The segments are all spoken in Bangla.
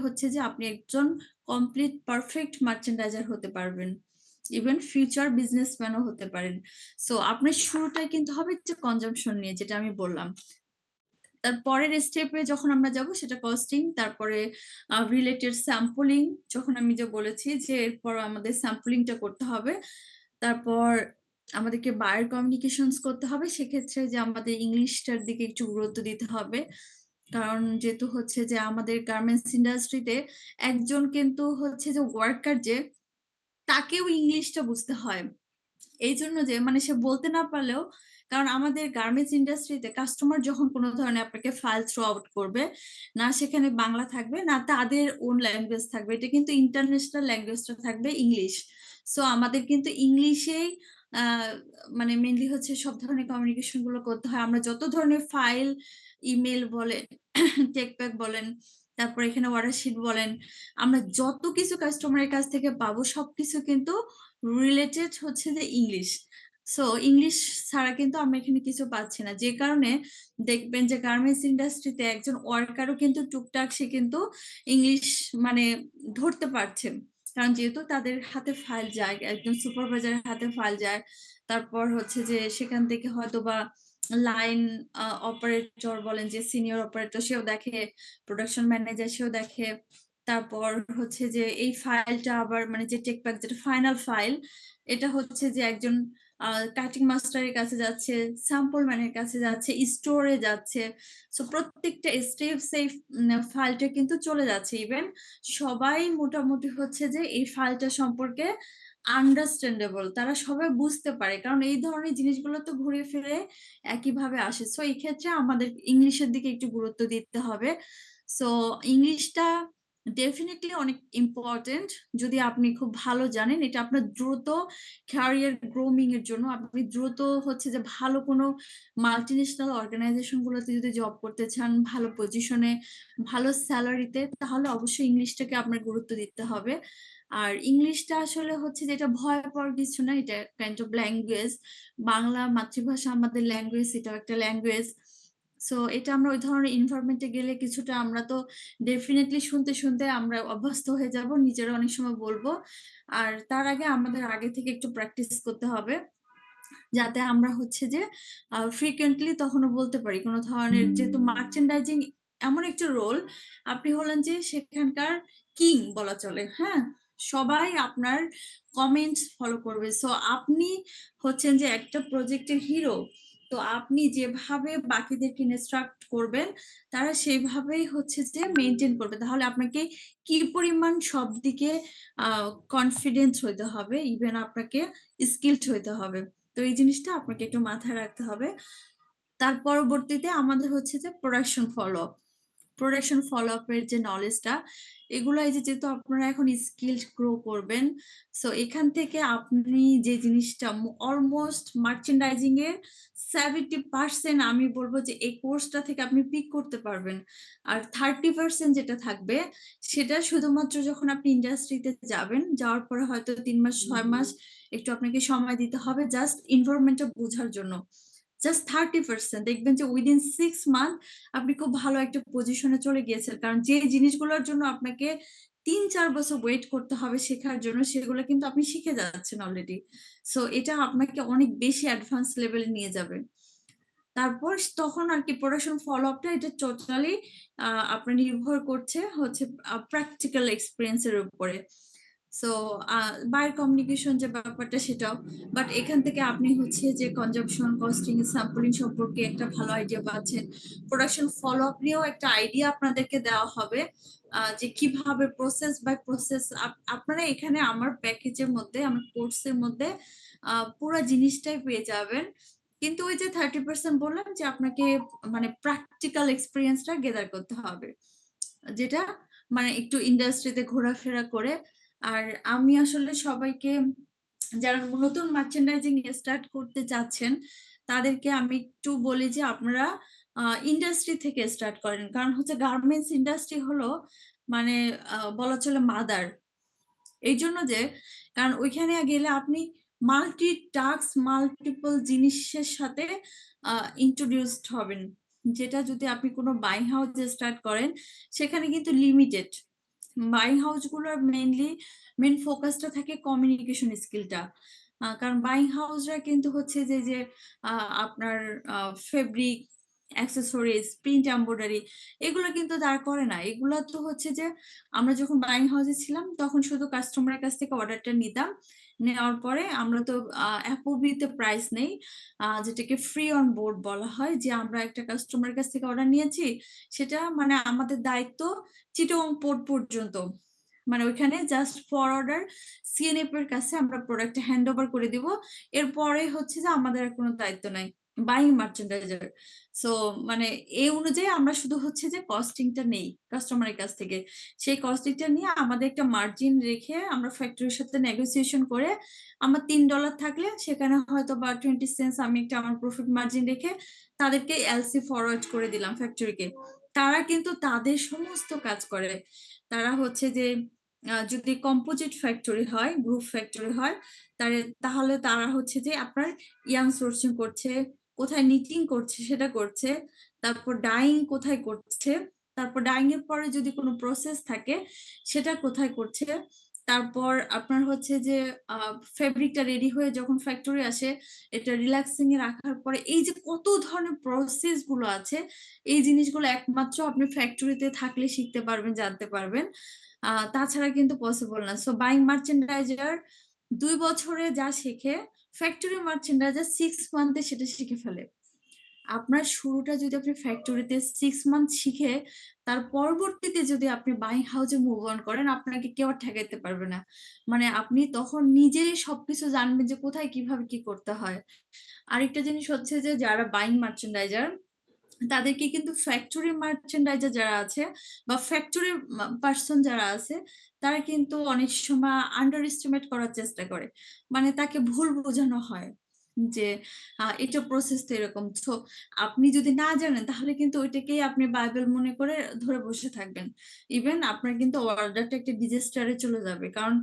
হচ্ছে যে আপনি একজন কমপ্লিট পারফেক্ট মার্চেন্ডাইজার হতে পারবেন। ইভেন ফিউচার বিজনেসম্যানও হতে পারেন। সো আপনার শুরুটাই কিন্তু হবে যে কনজাম্পশন নিয়ে, যেটা আমি বললাম। তার পরের স্টেপে যখন আমরা যাব সেটা কস্টিং, তারপরে রিলেটেড স্যাম্পলিং, যখন আমি যে বলেছি যে এরপর আমাদের স্যাম্পলিংটা করতে হবে। তারপর আমাদেরকে বায়ার কমিউনিকেশনস করতে হবে, সেক্ষেত্রে যে আমাদের ইংলিশটার দিকে একটু গুরুত্ব দিতে হবে। কারণ যেহেতু হচ্ছে যে আমাদের গার্মেন্টস ইন্ডাস্ট্রিতে একজন কিন্তু হচ্ছে যে ওয়ার্কার, যে তাকেও ইংলিশটা বুঝতে হয়। এই জন্য যে মানে সে বলতে না পারলেও, কারণ আমাদের গার্মেন্টস ইন্ডাস্ট্রিতে কাস্টমার যখন কোনো ধরনের আপনাকে ফাইল থ্রো আউট করবে, না সেখানে বাংলা থাকবে না তাদের ওন ল্যাঙ্গুয়েজ থাকবে, এটা কিন্তু ইন্টারন্যাশনাল ল্যাঙ্গুয়েজটা থাকবে ইংলিশ। সো আমাদের কিন্তু ইংলিশেই আহ, মানে মেনলি হচ্ছে সব ধরনের কমিউনিকেশন গুলো করতে হয়। আমরা যত ধরনের ফাইল, ইমেল বলেন, টেক প্যাক বলেন, তারপর এখানে অর্ডার শিট বলেন, আমরা যত কিছু কাস্টমারের কাছ থেকে পাবো সবকিছু কিন্তু রিলেটেড হচ্ছে যে ইংলিশ। সো ইংলিশ ছাড়া কিন্তু আমরা এখানে কিছু পাচ্ছি না, যে কারণে দেখবেন যে গার্মেন্টস ইন্ডাস্ট্রিতে একজন ওয়ার্কারও কিন্তু টুকটাক সে কিন্তু ইংলিশ মানে ধরতে পারছে। কারণ যেহেতু তাদের হাতে ফাইল যায়, একজন সুপারভাইজারের হাতে ফাইল যায়, তারপর হচ্ছে যে সেখান থেকে হয়তো বা লাইন অপারেটর বলেন, যে সিনিয়র অপারেটর সেও দেখে, প্রোডাকশন ম্যানেজার সেও দেখে। তারপর হচ্ছে যে এই ফাইলটা আবার মানে যে টেক প্যাক যেটা ফাইনাল ফাইল, এটা হচ্ছে যে একজন কাটিং মাস্টারের কাছে যাচ্ছে, স্যাম্পল ম্যানের কাছে যাচ্ছে, স্টোরে যাচ্ছে। সো প্রত্যেকটা স্টেপ সেই ফাইলটা কিন্তু চলে যাচ্ছে। ইভেন সবাই মোটামুটি হচ্ছে যে এই ফাইলটা সম্পর্কে আন্ডারস্ট্যান্ডেবল, তারা সবাই বুঝতে পারে, কারণ এই ধরনের জিনিসগুলো তো ঘুরে ফিরে একইভাবে আসে। সো এই ক্ষেত্রে আমাদের ইংলিশের দিকে একটু গুরুত্ব দিতে হবে। সো ইংলিশটা ডেফিনেটলি অনেক ইম্পর্টেন্ট। যদি আপনি খুব ভালো জানেন, এটা আপনার দ্রুত ক্যারিয়ার গ্রোমিং এর জন্য, আপনি দ্রুত হচ্ছে যে ভালো কোনো মাল্টিন্যাশনাল অর্গানাইজেশন গুলোতে যদি জব করতে চান, ভালো পজিশনে, ভালো স্যালারিতে, তাহলে অবশ্যই ইংলিশটাকে আপনার গুরুত্ব দিতে হবে। আর ইংলিশটা আসলে হচ্ছে যেটা ভয় পাওয়ার কিছু না, এটা কাইন্ড অফ ল্যাঙ্গুয়েজ। বাংলা মাতৃভাষা আমাদের ল্যাঙ্গুয়েজ, এটাও একটা ল্যাঙ্গুয়েজ। সো এটা আমরা ওই ধরনের ইনভারমেন্টে গেলে কিছুটা আমরা তো ডেফিনেটলি শুনতে শুনতে আমরা অভ্যস্ত হয়ে যাব, নিজেরা অনেক সময় বলবো। আর তার আগে আমাদের আগে থেকে একটু প্র্যাকটিস করতে হবে, যাতে আমরা হচ্ছে যে ফ্রিকুয়েন্টলি তখনও বলতে পারি কোনো ধরনের, যেহেতু মার্চেন্ডাইজিং এমন একটা রোল, আপনি হলেন যে সেখানকার কিং বলা চলে। হ্যাঁ, সবাই আপনার কমেন্টস ফলো করবে। সো আপনি হচ্ছেন যে একটা প্রজেক্টের হিরো। তো আপনি যেভাবে বাকিদেরকে ইনস্ট্রাক্ট করবেন, তারা সেইভাবেই হচ্ছে যে মেনটেন করবে। তাহলে আপনাকে কি পরিমাণ সব দিকে কনফিডেন্স হইতে হবে, ইভেন আপনাকে স্কিলড হইতে হবে। তো এই জিনিসটা আপনাকে একটু মাথায় রাখতে হবে। তার পরবর্তীতে আমাদের হচ্ছে যে প্রোডাকশন ফলো আপের যে নলেজটা, এগুলো এই যে যেহেতু আপনারা এখন স্কিল গ্রো করবেন, সো এখান থেকে আপনি যে জিনিসটা অলমোস্ট মার্চেন্ডাইজিং এর 70% আমি বলবো যে এই কোর্সটা থেকে আপনি পিক করতে পারবেন। আর 30% যেটা থাকবে, সেটা শুধুমাত্র যখন আপনি ইন্ডাস্ট্রিতে যাবেন, যাওয়ার পরে হয়তো 3 মাস 6 মাস একটু আপনাকে সময় দিতে হবে জাস্ট ইনভারমেন্টটা বোঝার জন্য। জাস্ট 30% দেখবেন যে উইদিন 6 মান্থ আপনি খুব ভালো একটা পজিশনে চলে গিয়েছেন। কারণ যে জিনিসগুলোর জন্য আপনাকে 3-4 বছর ওয়েট করতে হবে শেখার জন্য, সেগুলো কিন্তু আপনি শিখে যাচ্ছেন অলরেডি। সো এটা আপনাকে অনেক বেশি অ্যাডভান্স লেভেলে নিয়ে যাবে। তারপর তখন আর কি প্রোডাকশন ফলো আপটা, এটা টোটালি আপনার নির্ভর করছে হচ্ছে প্র্যাকটিক্যাল এক্সপিরিয়েন্সের উপরে। সো বায়ার কমিউনিকেশন যে ব্যাপারটা সেটাও, বাট এখান থেকে আপনি হচ্ছে যে কনজাম্পশন, কস্টিং, স্যাম্পলিং সম্পর্কে একটা ভালো আইডিয়া পাচ্ছেন। প্রোডাকশন ফলো আপ নিয়েও একটা আইডিয়া আপনাদেরকে দেওয়া হবে, যে কিভাবে প্রসেস বাই প্রসেস আপনারা এখানে আমার প্যাকেজের মধ্যে, আমার কোর্সের মধ্যে পুরো জিনিসটাই পেয়ে যাবেন। কিন্তু ওই যে 30% বললাম যে আপনাকে মানে প্র্যাকটিক্যাল এক্সপিরিয়েন্সটা গেদার করতে হবে, যেটা মানে একটু ইন্ডাস্ট্রিতে ঘোরাফেরা করে। আর আমি আসলে সবাইকে, যারা নতুন মার্চেন্ডাইজিং স্টার্ট করতে চাচ্ছেন, তাদেরকে আমি একটু বলি যে আপনারা ইন্ডাস্ট্রি থেকে স্টার্ট করেন। কারণ হচ্ছে গার্মেন্টস ইন্ডাস্ট্রি হলো মানে বলা চলে মাদার। এই জন্য যে, কারণ ওইখানে গেলে আপনি মাল্টি টাস্ক, মাল্টিপল জিনিসের সাথে ইন্ট্রোডিউসড হবেন, যেটা যদি আপনি কোনো বাইং হাউস স্টার্ট করেন, সেখানে কিন্তু লিমিটেড। বাইং হাউস গুলোর মেন ফোকাসটা থাকে কমিউনিকেশন স্কিলটা। কারণ বাইং হাউসরা কিন্তু হচ্ছে যে আপনার ফেব্রিক, অ্যাক্সেসরিজ, প্রিন্ট এমব্রয়ডারি এগুলো কিন্তু তারা করে না। এগুলো তো হচ্ছে যে আমরা যখন বাইং হাউসে ছিলাম তখন শুধু কাস্টমারের কাছ থেকে অর্ডারটা নিতাম। নেওয়ার পরে আমরা তো অ্যাপোবিতে প্রাইস নেই, যেটাকে ফ্রি অন বোর্ড বলা হয়, যে আমরা একটা কাস্টমারের কাছ থেকে অর্ডার নিয়েছি, সেটা মানে আমাদের দায়িত্ব চিটং পোর্ট পর্যন্ত, মানে ওইখানে জাস্ট ফর অর্ডার সিএনএফ এর কাছে আমরা প্রোডাক্ট হ্যান্ড ওভার করে দিব। এরপরে হচ্ছে যে আমাদের আর কোনো দায়িত্ব নাই, বাইং মার্চেন্ডাইজার। সো মানে এই অনুযায়ী আমরা শুধু হচ্ছে যে কস্টিংটা নেই কাস্টমারের কাছ থেকে। সেই কস্টিংটা নিয়ে আমাদের একটা মার্জিন রেখে আমরা ফ্যাক্টরির সাথে নেগোসিয়েশন করে, আমার $3 থাকলে সেখানে হয়তো বা 20 সেন্টস আমি একটা আমার প্রফিট মার্জিন রেখে তাদেরকে এলসি ফরওয়ার্ড করে দিলাম ফ্যাক্টরিকে। তারা কিন্তু তাদের সমস্ত কাজ করে। তারা হচ্ছে যে যদি কম্পোজিট ফ্যাক্টরি হয়, গ্রুপ ফ্যাক্টরি হয়, তাহলে তারা হচ্ছে যে আপনার ইয়াং সোর্সিং করছে, কোথায় নিটিং করছে সেটা করছে, তারপর ডাইং কোথায় করছে, তারপর ডাইং এর পরে যদি কোনো প্রসেস থাকে সেটা কোথায় করছে, তারপর আপনার হচ্ছে যে ফেব্রিকটা রেডি হয়ে যখন ফ্যাক্টরি আসে এটা রিল্যাক্সিং এ রাখার পরে এই যে কত ধরনের প্রসেস গুলো আছে, এই জিনিসগুলো একমাত্র আপনি ফ্যাক্টরিতে থাকলে শিখতে পারবেন, জানতে পারবেন। তাছাড়া কিন্তু পসিবল না। সো বাইং মার্চেন্ডাইজার 2 বছরে যা শেখে, ফ্যাক্টরি মার্চেন্ডাইজার 6 মান্থে সেটা শিখে ফেলে। আপনার শুরুটা যদি আপনি ফ্যাক্টরিতে 6 মান্থ শিখে তার পরবর্তীতে যদি আপনি বাইং হাউসে মুভ অন করেন, আপনাকে কেউ আর ঠেকাইতে পারবে না। মানে আপনি তখন নিজেই সবকিছু জানবেন যে কোথায় কিভাবে কি করতে হয়। আরেকটা জিনিস হচ্ছে যে যারা বাইং মার্চেন্ডাইজার তাদেরকে কিন্তু ফ্যাক্টরি মার্চেন্ডাইজার যারা আছে বা ফ্যাক্টরি পার্সন যারা আছে, তারা কিন্তু অনেক সময় আন্ডার এস্টিমেট করার চেষ্টা করে। মানে তাকে ভুল বোঝানো হয় যে এটা প্রসেস তো এরকম। তো আপনি যদি না জানেন তাহলে কিন্তু ওইটাকেই আপনি বাইবেল মনে করে ধরে বসে থাকবেন। ইভেন আপনার কিন্তু অর্ডারটা একটা ডিজাস্টারে চলে যাবে, কারণ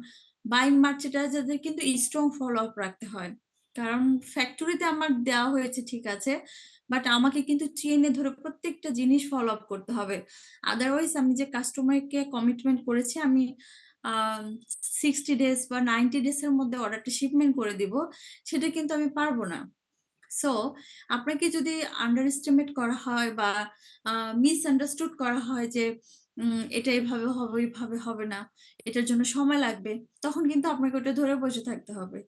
বাইং মার্চেন্ডাইজারদের কিন্তু স্ট্রং ফলো আপ রাখতে হয়। কারণ ফ্যাক্টরিতে আমার দেওয়া হয়েছে ঠিক আছে, বাট আমাকে কিন্তু চেনে ধরে প্রত্যেকটা জিনিস ফলো আপ করতে হবে। আদারওয়াইজ আমি যে কাস্টমারকে কমিটমেন্ট করেছি আমি 60 ডেজ বা 90 ডেজ এর মধ্যে অর্ডারটা শিপমেন্ট করে দিব, সেটা কিন্তু আমি পারবো না। সো আপনাকে যদি আন্ডার এস্টিমেট করা হয় বা মিস আন্ডারস্টুড করা হয় যে এটা এভাবে হবে এভাবে হবে না, এটার জন্য সময় লাগবে, তখন কিন্তু আপনাকে ওটা ধরে বসে থাকতে হবে।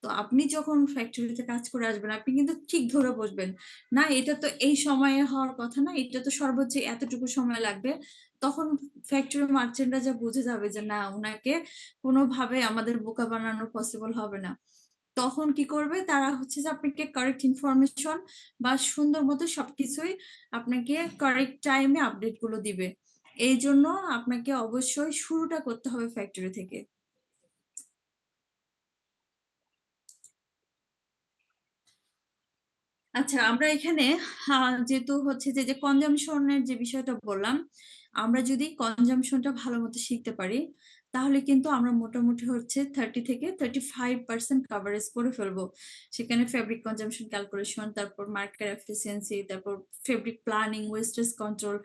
তো আপনি যখন ফ্যাক্টরিতে কাজ করে আসবেন আপনি কিন্তু ঠিক ধরে বসবেন, না এটা তো এই সময়ে হওয়ার কথা না, এটা তো সর্বোচ্চ এতটুকু সময় লাগবে। তখন ফ্যাক্টরি মার্চেন্টরা যা বুঝে যাবে যে না, উনাকে কোনোভাবে আমাদের বোকা বানানো পসিবল হবে না। তখন কি করবে, তারা হচ্ছে যে আপনাকে কারেক্ট ইনফরমেশন বা সুন্দর মতো সবকিছুই আপনাকে কারেক্ট টাইমে আপডেট গুলো দিবে। এই জন্য আপনাকে অবশ্যই শুরুটা করতে হবে ফ্যাক্টরি থেকে। আচ্ছা, আমরা এখানে যেহেতু হচ্ছে যে কনজাম্পশনের যে বিষয়টা বললাম, আমরা যদি কনজাম্পশনটা ভালো মতো শিখতে পারি তাহলে কিন্তু আমরা মোটামুটি হচ্ছে 30 থেকে 35% কাভারেজ করে ফেলবো। সেখানে ফেব্রিক কনজাম্পশন ক্যালকুলেশন, তারপর মার্কেট এফিসিয়েন্সি, তারপর ফেব্রিক প্ল্যানিং, ওয়েস্টেজ কন্ট্রোল,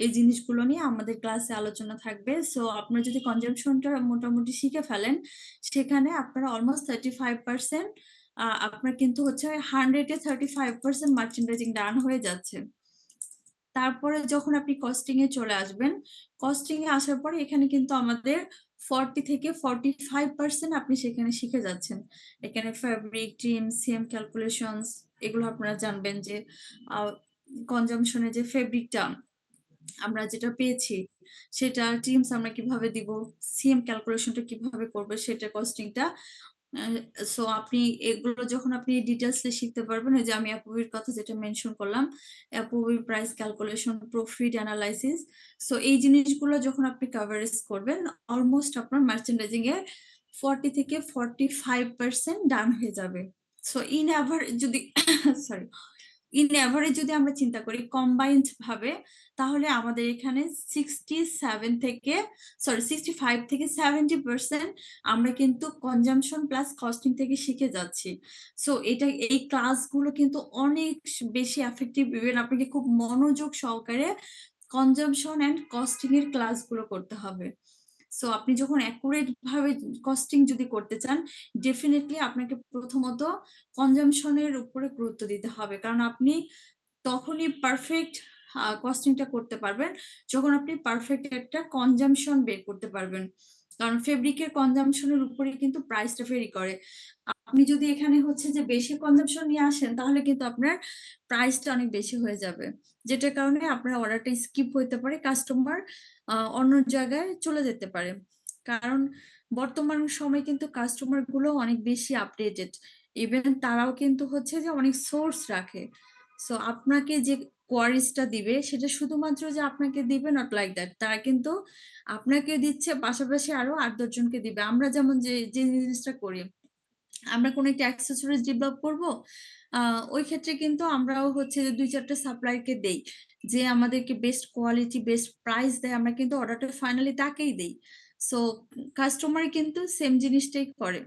এই জিনিসগুলো নিয়ে আমাদের ক্লাসে আলোচনা থাকবে। সো আপনারা যদি কনজাম্পশনটা মোটামুটি শিখে ফেলেন, সেখানে আপনারা অলমোস্ট 35%, আপনার কিন্তু হচ্ছে 100-এ 35% মার্চেন্ডাইজিং ডান হয়ে যাচ্ছে। তারপরে যখন আপনি কস্টিং এ চলে আসবেন, কস্টিং এ আসার পরে এখানে কিন্তু আমাদের 40 থেকে 45% আপনি সেখানে শিখে যাচ্ছেন। এখানে ফেব্রিক, ট্রিম, সিএম ক্যালকুলেশনস এগুলো আপনারা জানবেন যে কনজাম্পশনে যে ফেব্রিকটা আমরা যেটা পেয়েছি সেটা ট্রিমস আমরা কিভাবে দিব, সিএম ক্যালকুলেশনটা কিভাবে করবে সেটা কস্টিংটা। সো আপনি এগুলো যখন আপনি ডিটেলসলি শিখতে পারবেন, ওই যে আমি অ্যাপোভির কথা যেটা মেনশন করলাম, অ্যাপোভি price calculation, profit analysis, so এই জিনিসগুলো যখন আপনি কভারেজ করবেন অলমোস্ট আপনার মার্চেন্ডাইজিং এর 40 থেকে 45% ডান হয়ে যাবে। সো ইন অ্যাভারেজ যদি সরি ইন এভারেজ যদি আমরা চিন্তা করি কম্বাইন্ড ভাবে, তাহলে আমাদের এখানে 65 থেকে 70% আমরা কিন্তু কনজাম্পশন প্লাস কস্টিং থেকে শিখে যাচ্ছি। সো এই ক্লাসগুলো কিন্তু অনেক বেশি এফেক্টিভ। ইভেন আপনাকে খুব মনোযোগ সহকারে কনজাম্পশন এন্ড কস্টিং এর ক্লাসগুলো করতে হবে। সো আপনি যখন অ্যাকুরেট ভাবে কস্টিং যদি করতে চান, ডেফিনিটলি আপনাকে প্রথমত কনজাম্পশন এর উপরে গুরুত্ব দিতে হবে। কারণ আপনি তখনই পারফেক্ট কস্টিংটা করতে পারবেন যখন আপনি পারফেক্ট একটা কনজাম্পশন বের করতে পারবেন। কারণ ফেব্রিকের কনজাম্পশনের উপরে কিন্তু প্রাইসটা ভেরি করে। আপনি যদি এখানে হচ্ছে যে বেশি কনজাম্পশন নিয়ে আসেন তাহলে কিন্তু আপনার প্রাইসটা অনেক বেশি হয়ে যাবে, যেটার কারণে আপনার অর্ডারটা স্কিপ হইতে পারে, কাস্টমার অন্য জায়গায় চলে যেতে পারে। কারণ বর্তমান সময়ে কিন্তু কাস্টমার গুলো অনেক বেশি আপডেটেড, ইভেন তারাও কিন্তু হচ্ছে যে অনেক সোর্স রাখে। সো আপনাকে যে কোয়ারিজটা দিবে সেটা শুধুমাত্র যে আপনাকে দিবে নট লাইক দ্যাট, তারা কিন্তু আপনাকে দিচ্ছে পাশাপাশি আরো ৮-১০ জনকে দিবে। আমরা যেমন যে যে জিনিসটা করি, আমরা কোনো একটা অ্যাক্সেসরিজ ডেভেলপ করব, ওই ক্ষেত্রে কিন্তু আমরাও হচ্ছে যে ২-৪ টা সাপ্লায়ারকে দেই, যে আমাদেরকে বেস্ট কোয়ালিটি বেস্ট প্রাইস দেয়, আমরা কিন্তু অর্ডারটা ফাইনালি তাকেই দেই। সো কাস্টমার কিন্তু সেম জিনিসটাই করে।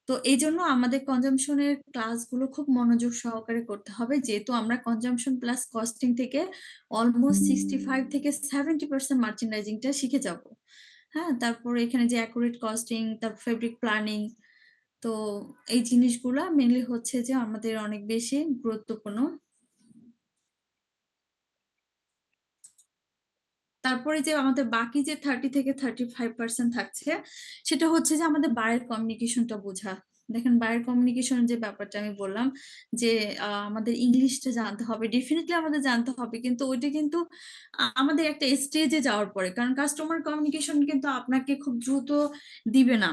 তো এইজন্য আমাদের কনজাম্পশন এর ক্লাসগুলো খুব মনোযোগ সহকারে করতে হবে। যেহেতু আমরা কনজাম্পশন প্লাস কস্টিং থেকে অলমোস্ট 65 থেকে 70% মার্চেন্ডাইজিং টা শিখে যাব। হ্যাঁ? তারপরে এখানে যে অ্যাকুরেট কস্টিং, তারপর ফেব্রিক প্ল্যানিং, তো এই জিনিসগুলা মেইনলি হচ্ছে যে আমাদের অনেক বেশি গুরুত্বপূর্ণ। তারপরে যে আমাদের বাকি যে 30 থেকে 35% থাকছে, সেটা হচ্ছে যে আমাদের বায়ার কমিউনিকেশনটা বোঝা। দেখেন বায়ার কমিউনিকেশন যে ব্যাপারটা আমি বললাম যে আমাদের ইংলিশটা জানতে হবে। ডেফিনিটলি আমাদের জানতে হবে। কিন্তু ওইটা কিন্তু আমাদের একটা স্টেজে যাওয়ার পরে। কারণ কাস্টমার কমিউনিকেশন কিন্তু আপনাকে খুব দ্রুত দিবে না।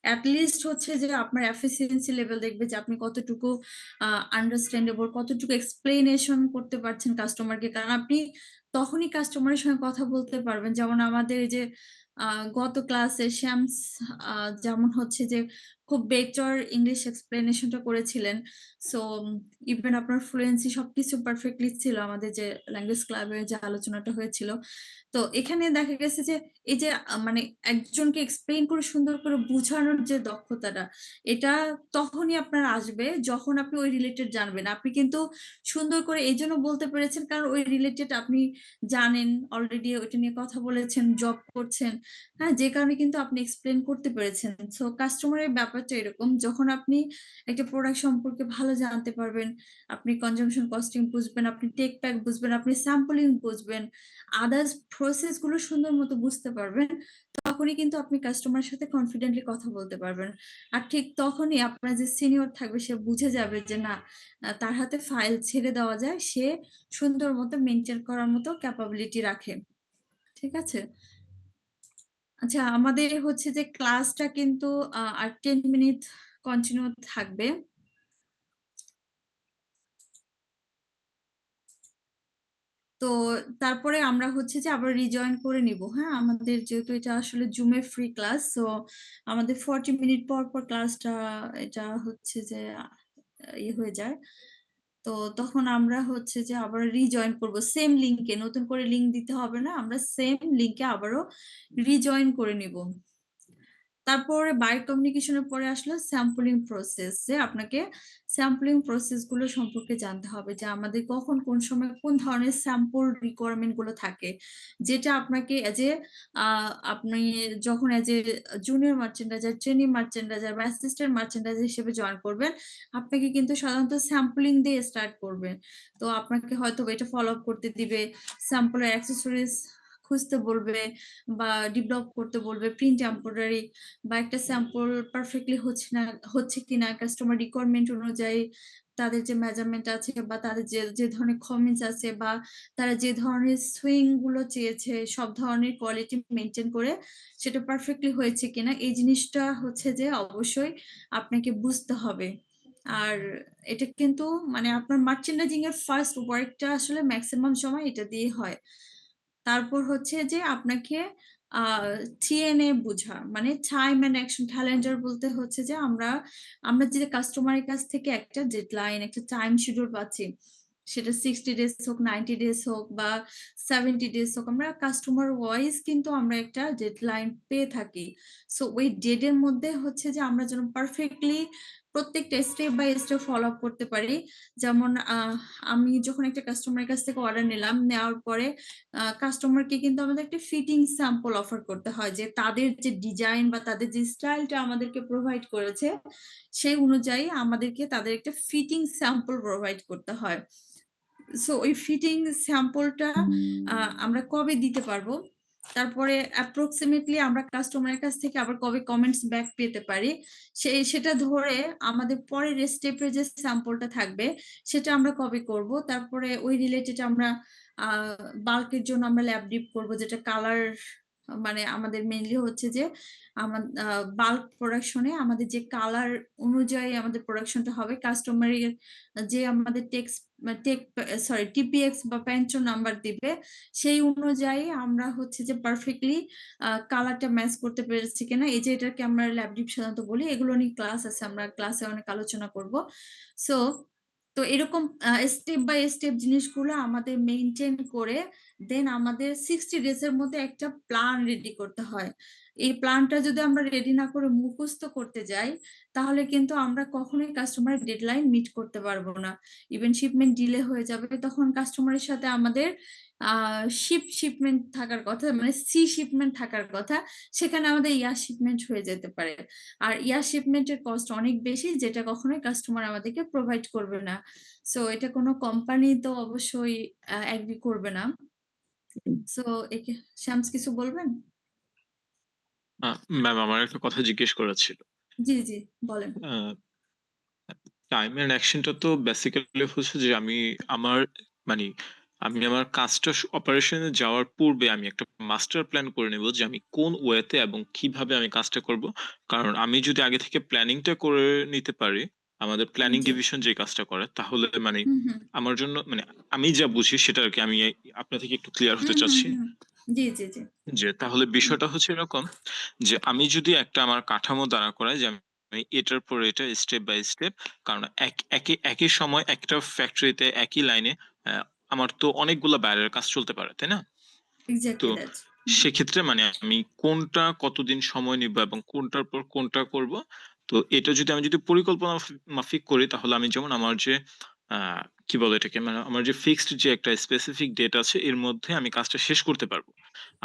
এট লিস্ট হচ্ছে যে আপনার এফিসিয়েন্সি লেভেল দেখবে যে আপনি কতটুকু আন্ডারস্ট্যান্ডেবল, কতটুকু এক্সপ্লেনেশন করতে পারছেন কাস্টমারকে। কারণ আপনি তখনই কাস্টমারের সঙ্গে কথা বলতে পারবেন। যেমন আমাদের এই যে গত ক্লাসে শ্যামস যেমন হচ্ছে যে খুব বেটার ইংলিশ এক্সপ্লেনেশনটা করেছিলেন। সো ইভেন আপনার ফ্লুয়েন্সি সবকিছু পারফেক্টলি ছিল আমাদের যে ল্যাঙ্গুয়েজ ক্লাবের যে আলোচনাটা হয়েছিল। তো এখানে দেখা গেছে যে এই যে মানে একজনকে এক্সপ্লেইন করে সুন্দর করে বুঝানোর যে দক্ষতাটা, এটা তখনই আপনার আসবে যখন আপনি ওই রিলেটেড জানবেন। আপনি কিন্তু সুন্দর করে এইজন্য বলতে পেরেছেন কারণ ওই রিলেটেড আপনি জানেন, অলরেডি ওইটা নিয়ে কথা বলেছেন, জব করছেন। হ্যাঁ? যে কারণে কিন্তু আপনি এক্সপ্লেইন করতে পেরেছেন। সো কাস্টমারের ব্যাপারটা এরকম, যখন আপনি একটা প্রোডাক্ট সম্পর্কে ভালো জানতে পারবেন, আপনি কনজাম্পশন কস্টিং বুঝবেন, আপনি টেক প্যাক বুঝবেন, আপনি স্যাম্পলিং বুঝবেন, আদার্স প্রসেস গুলো সুন্দর মতো বুঝতে পারবেন, তখনই কিন্তু আপনি কাস্টমারের সাথে কনফিডেন্টলি কথা বলতে পারবেন। আর ঠিক তখনই আপনার যে সিনিয়র থাকবে সে বুঝে যাবে যে না, তার হাতে ফাইল ছেড়ে দেওয়া যায়, সে সুন্দর মতো মেইনটেইন করার মতো ক্যাপাবিলিটি রাখে। ঠিক আছে? আচ্ছা, আমাদের হচ্ছে যে ক্লাসটা কিন্তু আর 10 মিনিট কন্টিনিউ থাকবে। তো তারপরে আমরা হচ্ছে যে আবার রিজয়েন করে নিব। হ্যাঁ? আমাদের যেহেতু এটা আসলে জুম এ ফ্রি ক্লাস, সো আমাদের 40 মিনিট পর পর ক্লাসটা এটা হচ্ছে যে ইয়ে হয়ে যায়। তো তখন আমরা হচ্ছে যে আবার রিজয়েন করব সেম লিংকে, নতুন করে লিংক দিতে হবে না, আমরা সেম লিংকে আবারও রিজয়েন করে নিব। তারপরে বায়ো কমিউনিকেশন এর পরে আসলো স্যাম্পলিং প্রসেস, যে আপনাকে স্যাম্পলিং প্রসেস গুলো সম্পর্কে জানতে হবে যে আমাদের কখন কোন সময় কোন ধরনের স্যাম্পল রিকোয়ারমেন্ট গুলো থাকে, যেটা আপনাকে এজ এ আপনি যখন as a junior merchandiser, trainee merchandiser বা অ্যাসিস্ট্যান্ট মার্চেন্ডাইজার হিসেবে জয়েন করবেন, আপনাকে কিন্তু সাধারণত স্যাম্পলিং দিয়ে স্টার্ট করবেন। তো আপনাকে হয়তো এটা ফলো আপ করতে দিবে, স্যাম্পলের অ্যাক্সেসরিজ খুঁজতে বলবে বা ডেভেলপ করতে বলবে, প্রিন্ট এমব্রয়ডারি বা একটা স্যাম্পল পারফেক্টলি হচ্ছে কিনা কাস্টমার রিকোয়ারমেন্ট অনুযায়ী, তাদের যে মেজারমেন্ট আছে বা তাদের যে যে ধরনের কমেন্টস আছে বা তারা যে ধরনের সুইং গুলো চেয়েছে, সব ধরনের কোয়ালিটি মেনটেন করে সেটা পারফেক্টলি হয়েছে কিনা এই জিনিসটা হচ্ছে যে অবশ্যই আপনাকে বুঝতে হবে। আর এটা কিন্তু মানে আপনার মার্চেন্ডাইজিং এর ফার্স্ট ওয়ার্কটা আসলে ম্যাক্সিমাম সময় এটা দিয়ে হয়। তারপর হচ্ছে যে আপনাকে আ TNA বুঝা। মানে টাইম অ্যান্ড অ্যাকশন ক্যালেন্ডার বলতে হচ্ছে যে আমরা যে কাস্টমারের কাছ থেকে একটা ডেডলাইন, একটা টাইম শিডিউল পাচ্ছি। সেটা 60 ডেজ হোক, 90 ডেজ হোক বা 70 ডেজ হোক, আমরা কাস্টমার ওয়াইজ কিন্তু আমরা একটা ডেডলাইন পেয়ে থাকি। সো ওই ডেট এর মধ্যে হচ্ছে যে আমরা যেন পারফেক্টলি প্রত্যেকটা step by step follow up করতে পারি। যেমন আমি যখন একটা কাস্টমারের কাছ থেকে অর্ডার নিলাম, নেওয়ার পরে কাস্টমারকে কিন্তু আমাদের একটা ফিটিং স্যাম্পল অফার করতে হয় যে তাদের যে ডিজাইন বা তাদের যে স্টাইলটা আমাদেরকে প্রোভাইড করেছে, সেই অনুযায়ী আমাদেরকে তাদের একটা ফিটিং স্যাম্পল প্রোভাইড করতে হয়। সো ওই ফিটিং স্যাম্পলটা আমরা কবে দিতে পারবো? তারপরে অ্যাপ্রক্সিমেটলি আমরা কাস্টমারের কাছ থেকে আবার কবে কমেন্টস ব্যাক পেতে পারি? সেটা ধরে আমাদের পরের স্টেপে যে স্যাম্পলটা থাকবে সেটা আমরা কবে করব? তারপরে ওই রিলেটেড আমরা আ বাল্কের জন্য আমরা ল্যাব ডিপ করব, যেটা কালার মানে আমাদের মেইনলি হচ্ছে যে বাল্ক প্রোডাকশন এ আমাদের যে কালার অনুযায়ী আমাদের প্রোডাকশনটা হবে, কাস্টমারের যে আমাদের টিপিএক্স বা পেন্ট্রো নাম্বার দিবে, সেই অনুযায়ী আমরা হচ্ছে যে পারফেক্টলি কালারটা ম্যাচ করতে পেরেছি কিনা, এই যে এটাকে আমরা ল্যাব ডিপ সাধারণত বলি। এগুলো নিয়ে ক্লাস আছে, আমরা ক্লাসে অনেক আলোচনা করব। সো তো এরকম স্টেপ বাই স্টেপ জিনিসগুলো আমাদের মেইনটেইন করে দেন আমাদের 60 ডেজ এর মধ্যে একটা প্ল্যান রেডি করতে হয়। এই প্ল্যানটা যদি আমরা রেডি না করে মুখস্থ করতে যাই, তাহলে কিন্তু আমরা কখনোই কাস্টমারের ডেডলাইন মিট করতে পারবো না। ইভেন শিপমেন্ট ডিলে হয়ে যাবে। তখন কাস্টমারের সাথে আমাদের শিপমেন্ট থাকার কথা, মানে সি শিপমেন্ট থাকার কথা। সেখানে আমাদের এয়ার শিপমেন্ট হয়ে যেতে পারে। আর এয়ার শিপমেন্টের কস্ট অনেক বেশি, যেটা কখনোই কাস্টমার আমাদেরকে প্রোভাইড করবে না। সো এটা কোনো কোম্পানি তো অবশ্যই এগ্রি করবে না। সো একে শামস কিছু বলবেন? ম্যাম, আমার একটা কথা জিজ্ঞেস করার ছিল। জি, জি, বলেন। টাইম এন্ড অ্যাকশনটা তো বেসিক্যালি হচ্ছে যে আমার মানে আমি আমার কাজটা অপারেশনে যাওয়ার পূর্বে আমি একটা মাস্টার প্ল্যান করে নেব যে আমি কোন ওয়েতে এবং কিভাবে আমি কাজটা করব। কারণ আমি যদি আগে থেকে প্ল্যানিংটা করে নিতে পারি, আমাদের প্ল্যানিং জি। ডিভিশন যে কাজটা করে, তাহলে হুম, হুম। আমার জন্য আমি যা বুঝি সেটা আর কি আমি আপনার থেকে একটু ক্লিয়ার হতে হুম, হুম, চাচ্ছি। হুম। জি, জি, জি। যে তাহলে বিষয়টা হচ্ছে এরকম যে আমি যদি একটা আমার কাঠামো দাঁড়া করাই যে আমি এটার পর এটা স্টেপ বাই স্টেপ, কারণ একই সময় একটা ফ্যাক্টরিতে একই লাইনে আমার তো অনেকগুলো বাইরের কাজ চলতে পারে, তাই না? তো এক্সাক্টলি দ্যাট। হুম। সেক্ষেত্রে আমি কোনটা কতদিন সময় নিব এবং কোনটার পর কোনটা করব, তো এটা যদি আমি পরিকল্পনা মাফিক করি, তাহলে আমি যেমন আমার যে কি বলে এটাকে, আমার যে ফিক্সড যে একটা স্পেসিফিক ডেট আছে এর মধ্যে আমি কাজটা শেষ করতে পারবো।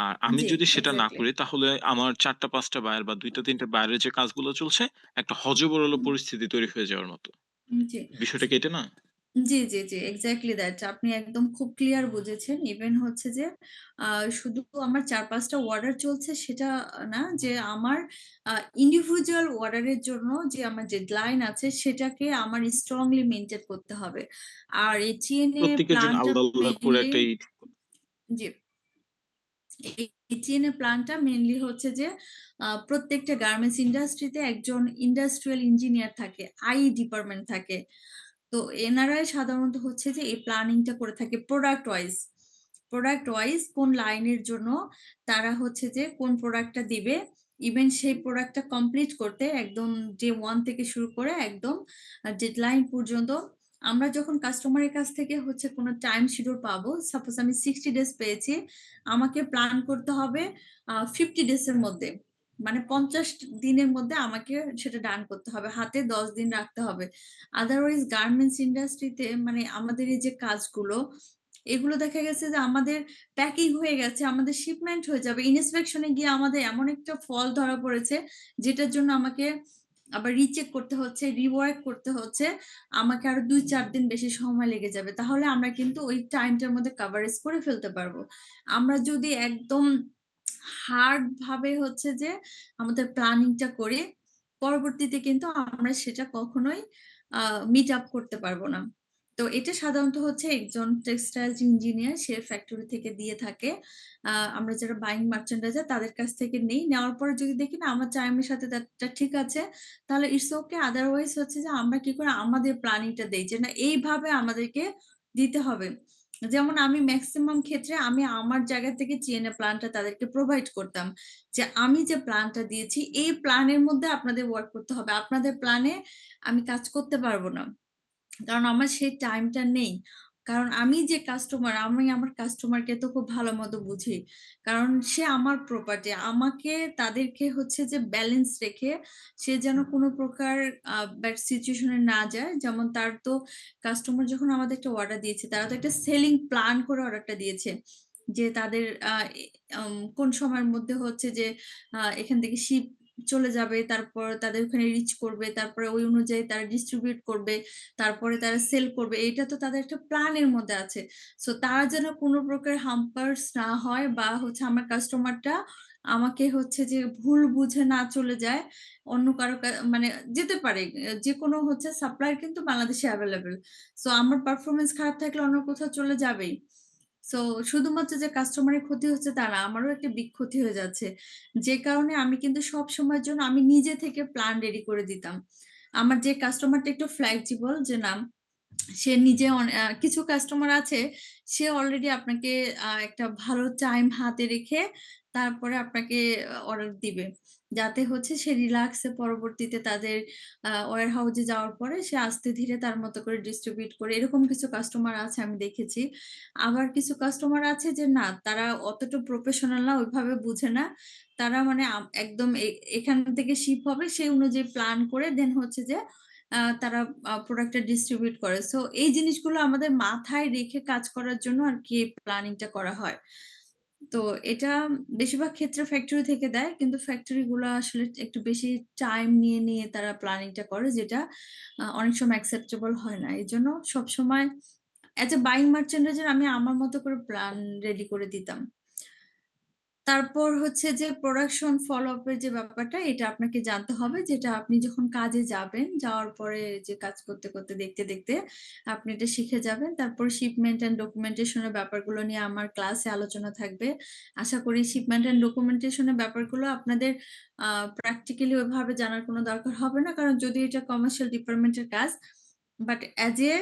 আর আমি জি, যদি সেটা না এক্সাক্টলি। করি, তাহলে আমার ৪টা ৫টা বায়ার বা ২টা ৩টা বায়ারের যে কাজগুলো চলছে, একটা হযবরল হুম, পরিস্থিতি তৈরি হয়ে যাওয়ার মতো। জি। বিষয়টা কি এটা না? জি, জি, জি, এক্সাক্টলি দ্যাট। আপনি একদম খুব ক্লিয়ার বুঝেছেন। ইভেন হচ্ছে যে আ শুধু আমার ৪-৫ টা অর্ডার চলছে সেটা না, যে আমার আ ইন্ডিভিজুয়াল অর্ডারের জন্য যে আমার ডেডলাইন আছে সেটাকে আমার স্ট্রংলি মেইনটেইন করতে হবে। আর এই চেইনে প্রত্যেকের জন্য প্ল্যানটা আলাদা আলাদা করে মেইনলি একটা জি। এই চেইন এর প্ল্যানটা মেইনলি হচ্ছে যে প্রত্যেকটা গার্মেন্টস ইন্ডাস্ট্রিতে একজন ইন্ডাস্ট্রিয়াল ইঞ্জিনিয়ার থাকে, ডিপার্টমেন্ট থাকে। তো এনারাই সাধারণত হচ্ছে যে এই প্ল্যানিংটা করে থাকে প্রোডাক্ট ওয়াইজ। প্রোডাক্ট ওয়াইজ কোন লাইনের জন্য তারা হচ্ছে যে কোন প্রোডাক্টটা দিবে। ইভেন সেই প্রোডাক্টটা কমপ্লিট করতে একদম ডে 1 থেকে শুরু করে একদম ডেডলাইন পর্যন্ত আমরা যখন কাস্টমারের কাছ থেকে হচ্ছে কোনো টাইম শিডিউল পাবো, সাপোজ আমি 60 ডেজ পেয়েছি, আমাকে প্ল্যান করতে হবে 50 ডেজ এর মধ্যে। মানে ৫০ দিনের মধ্যে আমাকে সেটা ডান করতে হবে। হাতে ১০ দিন রাখতে হবে। আদারওয়াইজ গার্মেন্টস ইন্ডাস্ট্রিতে মানে আমাদের এই যে কাজগুলো, এগুলো দেখা গেছে যে আমাদের প্যাকিং হয়ে গেছে, আমাদের শিপমেন্ট হয়ে যাবে। ইন্সপেকশন এ গিয়ে আমাদের এমন একটা ফল্ট ধরা পড়েছে, যেটার জন্য আমাকে আবার রিচেক করতে হচ্ছে, রিওয়ার্ক করতে হচ্ছে। আমাকে আরো ২-৪ দিন বেশি সময় লেগে যাবে। তাহলে আমরা কিন্তু ওই টাইমটার মধ্যে কভারেজ করে ফেলতে পারবো। আমরা যদি একদম হার্ড ভাবে হচ্ছে যে আমাদের প্ল্যানিংটা করি, পরবর্তীতে কিন্তু আমরা সেটা কখনোই আ মিট আপ করতে পারবো না। তো এটা সাধারণত হচ্ছে একজন টেক্সটাইলস ইঞ্জিনিয়ার সে ফ্যাক্টরি থেকে দিয়ে থাকে। আমরা যারা বাইং মার্চেন্ডাইজার তাদের কাছ থেকে নেই। নেওয়ার পরে যদি দেখি না আমার টাইমের সাথে এটা ঠিক আছে, তাহলে ইটস ওকে। আদারওয়াইজ হচ্ছে যে আমরা কি করে আমাদের প্ল্যানিংটা দেই যে না এইভাবে আমাদেরকে দিতে হবে। যেমন আমি মেক্সিমাম ক্ষেত্রে আমি আমার জায়গা থেকে চিএনএ প্ল্যানটা তাদেরকে প্রোভাইড করতাম। যে আমি যে প্ল্যানটা দিয়েছি এই প্ল্যানের মধ্যে আপনাদের ওয়ার্ক করতে হবে। আপনাদের প্ল্যানে আমি কাজ করতে পারব না। কারণ আমার সেই টাইমটা নেই। কারণ আমি যে কাস্টমার, আমি আমার কাস্টমারকে তো খুব ভালো মতো বুঝি। কারণ সে আমার প্রপার্টি। আমাকে তাদেরকে হচ্ছে যে ব্যালেন্স রেখে সে যেন কোনো প্রকার ব্যাড সিচুয়েশন এ না যায়। যেমন তার তো কাস্টমার যখন আমাদের একটা অর্ডার দিয়েছে, তারা তো একটা সেলিং প্ল্যান করে অর্ডারটা দিয়েছে। যে তাদের কোন সময়ের মধ্যে হচ্ছে যে এখান থেকে শিপ চলে যাবে, তারপর তাদের ওখানে রিচ করবে, তারপরে ওই অনুযায়ী তারা ডিস্ট্রিবিউট করবে, তারপরে তারা সেল করবে। এটা তো তাদের একটা প্ল্যানের মধ্যে আছে। সো তারা যেন কোনো প্রকার হাম্পার্স না হয়, বা হচ্ছে আমার কাস্টমারটা আমাকে হচ্ছে যে ভুল বুঝে না চলে যায়। অন্য কারো মানে যেতে পারে। যেকোনো হচ্ছে সাপ্লায়ার কিন্তু বাংলাদেশে এভেইলেবল। সো আমার পারফরম্যান্স খারাপ থাকলে অন্য কোথাও চলে যাবেই। সো শুধুমাত্র যে কাস্টমারের ক্ষতি হচ্ছে তা না, আমারও একটা বিগ ক্ষতি হয়ে যাচ্ছে। যে কারণে আমি কিন্তু সবসময়ের জন্য আমি নিজে থেকে প্ল্যান রেডি করে দিতাম। আমার যে কাস্টমারটা একটু ফ্লেক্সিবল, যে না সে নিজে কিছু কাস্টমার আছে, সে অলরেডি আপনাকে একটা ভালো টাইম হাতে রেখে তারপরে আপনাকে অর্ডার দিবে। যাতে হচ্ছে সে রিল্যাক্সে পরবর্তীতে তাদের ওয়্যার হাউসে যাওয়ার পরে সে আস্তে ধীরে তার মতো করে ডিস্ট্রিবিউট করে। এরকম কিছু কাস্টমার আছে আমি দেখেছি। আবার কিছু কাস্টমার আছে যে না, তারা অতটা প্রফেশনাল না, ওইভাবে বুঝে না। তারা মানে একদম এখান থেকে শিপ হবে সেই অনুযায়ী প্ল্যান করে দেন হচ্ছে যে তারা প্রোডাক্টটা ডিস্ট্রিবিউট করে। সো এই জিনিসগুলো আমাদের মাথায় রেখে কাজ করার জন্য আরকি প্ল্যানিংটা করা হয়। তো এটা বেশিরভাগ ক্ষেত্রে ফ্যাক্টরি থেকে দেয়। কিন্তু ফ্যাক্টরি গুলা আসলে একটু বেশি টাইম নিয়ে তারা প্ল্যানিংটা করে, যেটা অনেক সময় অ্যাকসেপ্টেবল হয় না। এজন্য সবসময় এজ এ বাইং মার্চেন্ডাইজার আমি আমার মতো করে প্ল্যান রেডি করে দিতাম। তারপর হচ্ছে যে প্রোডাকশন ফলো আপ এর যে ব্যাপারটা, এটা আপনাকে জানতে হবে, যেটা আপনি যখন কাজে যাবেন, যাওয়ার পরে যে কাজ করতে দেখতে আপনি এটা শিখে যাবেন। তারপর শিপমেন্ট এন্ড ডকুমেন্টেশন এর ব্যাপারগুলো নিয়ে আমার ক্লাসে আলোচনা থাকবে। আশা করি শিপমেন্ট এন্ড ডকুমেন্টেশন এর ব্যাপারগুলো আপনাদের প্র্যাকটিক্যালি ওইভাবে জানার কোনো দরকার হবে না, কারণ যদি এটা কমার্শিয়াল ডিপার্টমেন্টের কাজ। But as a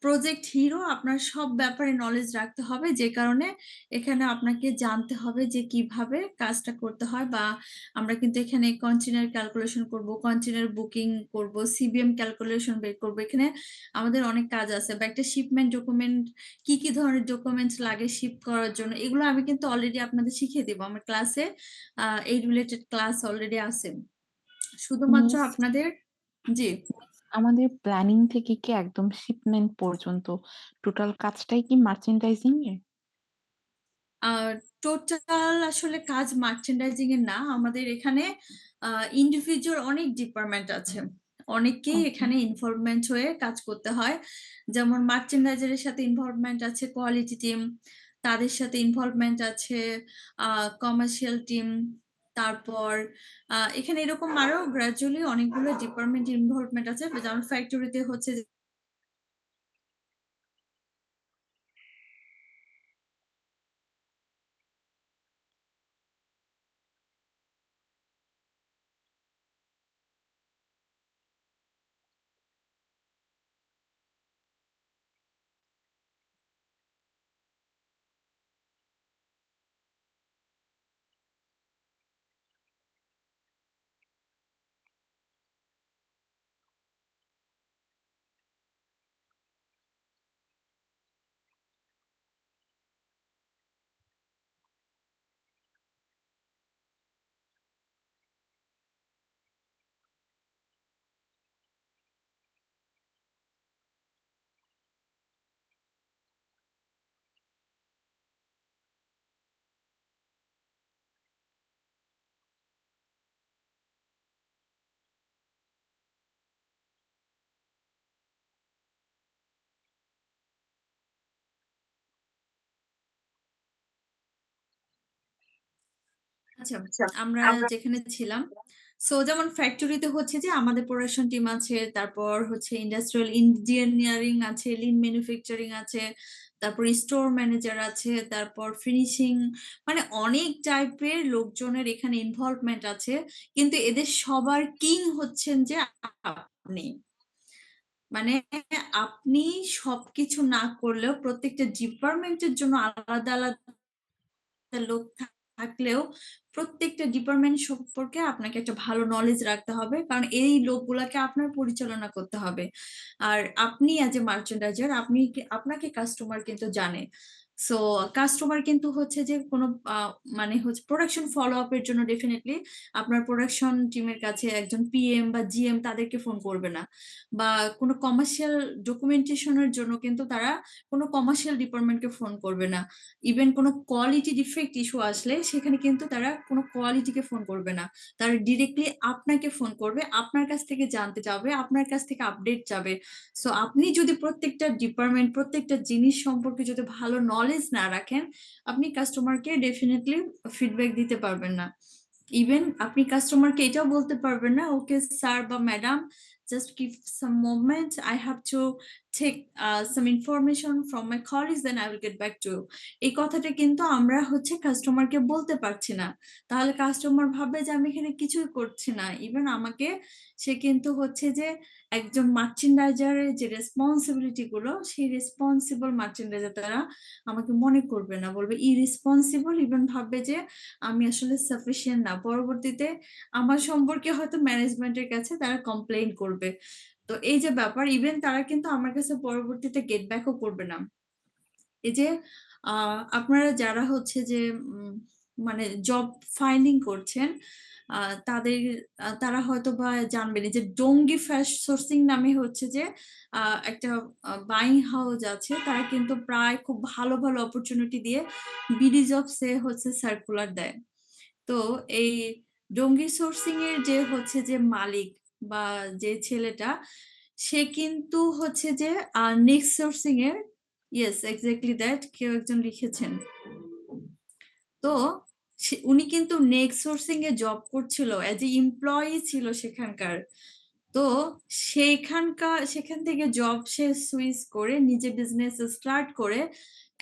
project hero আপনার সব ব্যাপারে নলেজ রাখতে হবে, যে কারণে এখানে আপনাকে জানতে হবে যে কিভাবে কাজটা করতে হয়। বা আমরা কিন্তু এখানে কন্টেইনার ক্যালকুলেশন করব, কন্টেইনার বুকিং করব, সিবিএম ক্যালকুলেশন বের করব। এখানে আমাদের অনেক কাজ আছে। বা একটা শিপমেন্ট ডকুমেন্ট, কি ধরনের ডকুমেন্টস লাগে শিপ করার জন্য, এগুলো আমি কিন্তু অলরেডি আপনাদের শিখিয়ে দেব আমার ক্লাসে। এই রিলেটেড ক্লাস অলরেডি আছে। শুধুমাত্র মিস আপনাদের, জি। আমাদের প্ল্যানিং থেকে কি একদম শিপমেন্ট পর্যন্ত টোটাল কাজটাই কি মার্চেন্ডাইজিং এর? টোটাল আসলে কাজ মার্চেন্ডাইজিং এর না। আমাদের এখানে ইন্ডিভিজুয়াল অনেক ডিপার্টমেন্ট আছে। অনেকেই ওকে। এখানে ইনভলভমেন্ট হয়ে কাজ করতে হয়। যেমন মার্চেন্ডাইজারের সাথে ইনভলভমেন্ট আছে কোয়ালিটি টিম, তাদের সাথে ইনভলভমেন্ট আছে কমার্শিয়াল টিম। তারপর এখানে এরকম আরো গ্রাজুয়ালি অনেকগুলো ডিপার্টমেন্ট ইনভলভমেন্ট আছে। যেমন ফ্যাক্টরিতে হচ্ছে আচ্ছা, আমরা যেখানে ছিলাম, সো যেমন ফ্যাক্টরিতে হচ্ছে যে আমাদের প্রোডাকশন টিম আছে, তারপর হচ্ছে ইন্ডাস্ট্রিয়াল ইঞ্জিনিয়ারিং আছে, লিন ম্যানুফ্যাকচারিং আছে, তারপর স্টোর ম্যানেজার আছে, তারপর ফিনিশিং, মানে অনেক টাইপের লোকজনের এখানে ইনভলভমেন্ট আছে। কিন্তু এদের সবার কিং হচ্ছেন যে আপনি। মানে আপনি সবকিছু না করলেও প্রত্যেকটা ডিপার্টমেন্টের জন্য আলাদা আলাদা লোক থাকলেও প্রত্যেকটা ডিপার্টমেন্ট সম্পর্কে আপনাকে একটা ভালো নলেজ রাখতে হবে, কারণ এই লোকগুলাকে আপনার পরিচালনা করতে হবে। আর আপনি অ্যাজ এ মার্চেন্ডাইজার আপনাকে কাস্টমার কিন্তু জানে। সো কাস্টমার কিন্তু হচ্ছে যে কোনো মানে হচ্ছে প্রোডাকশন ফলো আপের জন্য ডেফিনেটলি আপনার প্রোডাকশন টিমের কাছে একজন পিএম বা জিএম তাদেরকে ফোন করবে না, বা কোনো কমার্শিয়াল ডকুমেন্টেশনের জন্য কিন্তু তারা কোনো কমার্শিয়াল ডিপার্টমেন্টকে ফোন করবে না। ইভেন কোনো কোয়ালিটি ডিফেক্ট ইস্যু আসলে সেখানে কিন্তু তারা কোনো কোয়ালিটিকে ফোন করবে না, তারা ডিরেক্টলি আপনাকে ফোন করবে, আপনার কাছ থেকে জানতে চাবে, আপনার কাছ থেকে আপডেট চাবে। সো আপনি যদি প্রত্যেকটা ডিপার্টমেন্ট প্রত্যেকটা জিনিস সম্পর্কে যদি ভালো নলেজ না রাখেন, আপনি কাস্টমারকে ডেফিনেটলি ফিডব্যাক দিতে পারবেন না। ইভেন আপনি কাস্টমারকে এটাও বলতে পারবেন না, ওকে স্যার বা madam, just give some moment, I have to take some information from my colleagues, then I will get back to you। এই কথাটা কিন্তু আমরা হচ্ছে কাস্টমারকে বলতে পারছি না, তাহলে কাস্টমার ভাবে যে আমি এখানে কিছুই করছি না। ইভেন আমাকে সে কিন্তু হচ্ছে যে একজন মার্চেন্ডাইজারের যে রেসপন্সিবিলিটি গুলো, সেই রেসপন্সিবল মার্চেন্ডাইজার তারা আমাকে মনে করবে না, বলবে ইরেসপন্সিবল, ইভেন ভাববে যে আমি আসলে সাফিসিয়েন্ট না। পরবর্তীতে আমার সম্পর্কে হয়তো ম্যানেজমেন্টের কাছে তারা কমপ্লেইন করবে। তো এই যে ব্যাপার, ইভেন তারা কিন্তু আমার কাছে পরবর্তীতে গেট ব্যাকও করবে না। এই যে আপনারা যারা হচ্ছে যে মানে জব ফাইন্ডিং করছেন, তারা হয়তো বা জানবেন যে ডোঙ্গি ফ্যাশ সোর্সিং নামে হচ্ছে যে একটা বাইং হাউস আছে, তারা কিন্তু প্রায় খুব ভালো ভালো অপরচুনিটি দিয়ে বিডি জবসে হচ্ছে সার্কুলার দেয়। তো এই ডোঙ্গি সোর্সিং এর যে হচ্ছে যে মালিক বা যে ছেলেটা, সে কিন্তু হচ্ছে যে নেক্সট সোর্সিং এর, ইয়েস এক্স্যাক্টলি দ্যাট, কেউ একজন লিখেছেন। তো উনি কিন্তু নেক্সট সোর্সিং এ জব করছিল, এজ এ এমপ্লয়ি ছিল সেখানকার। তো সেখান থেকে জব সে সুইচ করে নিজে বিজনেস স্টার্ট করে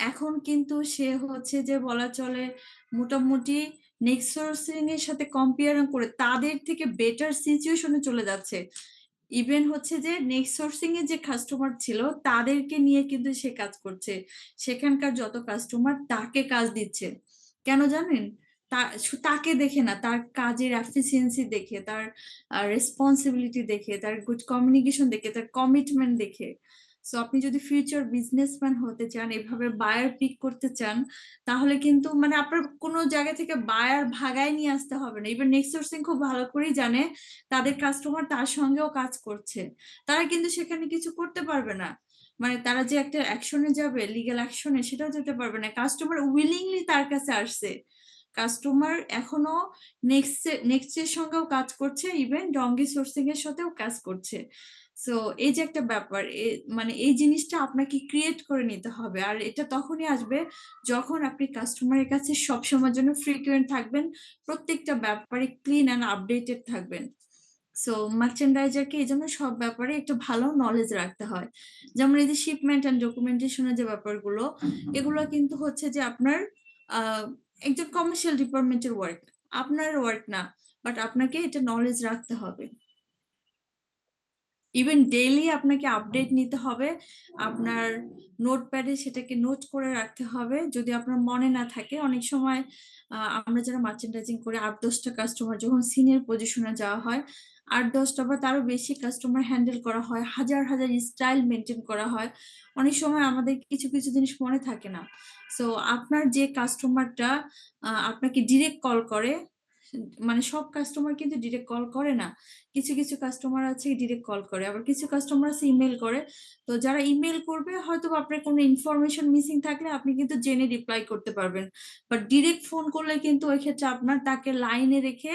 এখন কিন্তু সে হচ্ছে যে বলা চলে মোটামুটি নেক্সট সোর্সিং এর সাথে কম্পেয়ার করে তাদের থেকে বেটার সিচুয়েশনে চলে যাচ্ছে। ইভেন হচ্ছে যে নেক্সট সোর্সিং এর যে কাস্টমার ছিল তাদেরকে নিয়ে কিন্তু সে কাজ করছে, সেখানকার যত কাস্টমার তাকে কাজ দিচ্ছে। কেন জানেন? তাকে দেখে না, তার কাজের এফিসিয়েন্সি দেখে, তার রেসপন্সিবিলিটি দেখে, তার গুড কমিউনিকেশন দেখে, তার কমিটমেন্ট দেখে। সো আপনি যদি ফিউচার বিজনেসম্যান হতে চান, এভাবে বায়ার পিক করতে চান, তাহলে কিন্তু মানে আপনার কোনো জায়গা থেকে বায়ার ভাগায় নিয়ে আসতে হবে না। ইভেন নেক্সট সোর্সিং খুব ভালো করেই জানে তাদের কাস্টমার তার সঙ্গেও কাজ করছে, তারা কিন্তু সেখানে কিছু করতে পারবে না। মানে তারা যে একটা অ্যাকশনে যাবে, লিগ্যাল অ্যাকশনে, সেটাও যেতে পারবে না। কাস্টমার উইলিংলি তার কাছে আসছে, কাস্টমার এখনো নেক্সট এর সঙ্গেও কাজ করছে, ইভেন ডঙ্গি সোর্সিং এর সাথেও কাজ করছে। সো এই যে একটা ব্যাপার, মানে এই জিনিসটা আপনাকে ক্রিয়েট করে নিতে হবে। আর এটা তখনই আসবে যখন আপনি কাস্টমারের কাছে সবসময়ের জন্য ফ্রিকুয়েন্ট থাকবেন, প্রত্যেকটা ব্যাপারে ক্লিন অ্যান্ড আপডেটেড থাকবেন। সো মার্চেন্ডাইজারকে এই জন্য সব ব্যাপারে একটু ভালো নলেজ রাখতে হয়। যেমন এই যে শিপমেন্ট এন্ড ডকুমেন্টেশনের যে ব্যাপারগুলো, এগুলো কিন্তু হচ্ছে যে আপনার একজন কমার্শিয়াল ডিপার্টমেন্টের ওয়ার্ক, আপনার ওয়ার্ক না, বাট আপনাকে এটা নলেজ রাখতে হবে। ইভেন ডেইলি আপনাকে আপডেট নিতে হবে, আপনার নোটপ্যাডে সেটাকে নোট করে রাখতে হবে। যদি আপনার মনে না থাকে, অনেক সময় আমরা যারা মার্চেন্ডাইজিং করি 8-10টা কাস্টমার যখন সিনিয়র পজিশনে যাওয়া হয়, 8-10টা বা তারও বেশি কাস্টমার হ্যান্ডেল করা হয়, হাজার হাজার স্টাইল মেনটেন করা হয়, অনেক সময় আমাদের কিছু কিছু জিনিস মনে থাকে না। সো আপনার যে কাস্টমারটা আপনাকে ডিরেক্ট কল করে, মানে সব কাস্টমার কিন্তু ডিরেক্ট কল করে না, কিছু কিছু কাস্টমার আছে ডিরেক্ট কল করে, আবার কিছু কাস্টমার আছে ইমেল করে। তো যারা ইমেল করবে হয়তো আপনার কোনো ইনফরমেশন মিসিং থাকলে আপনি কিন্তু জেনে রিপ্লাই করতে পারবেন, বাট ডিরেক্ট ফোন করলে কিন্তু ওই ক্ষেত্রে আপনার তাকে লাইনে রেখে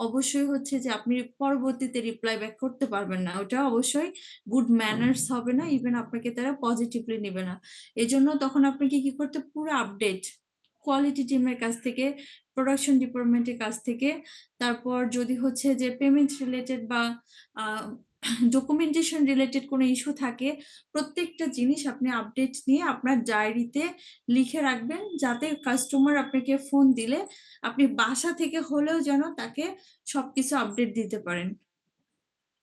অবশ্যই হচ্ছে যে আপনি পরবর্তীতে রিপ্লাই ব্যাক করতে পারবেন না, ওটা অবশ্যই গুড ম্যানার্স হবে না, ইভেন আপনাকে তারা পজিটিভলি নেবে না। এজন্য তখন আপনাকে কি করতে, পুরো আপডেট কোয়ালিটি টিমের কাছ থেকে, প্রোডাকশন ডিপার্টমেন্টের কাছ থেকে, তারপর যদি হচ্ছে যে পেমেন্ট রিলেটেড বা ডকুমেন্টেশন রিলেটেড কোনো ইস্যু থাকে, প্রত্যেকটা জিনিস আপনি আপডেট নিয়ে আপনার ডায়েরিতে লিখে রাখবেন, যাতে কাস্টমার আপনাকে ফোন দিলে আপনি বাসা থেকে হলেও যেন তাকে সবকিছু আপডেট দিতে পারেন।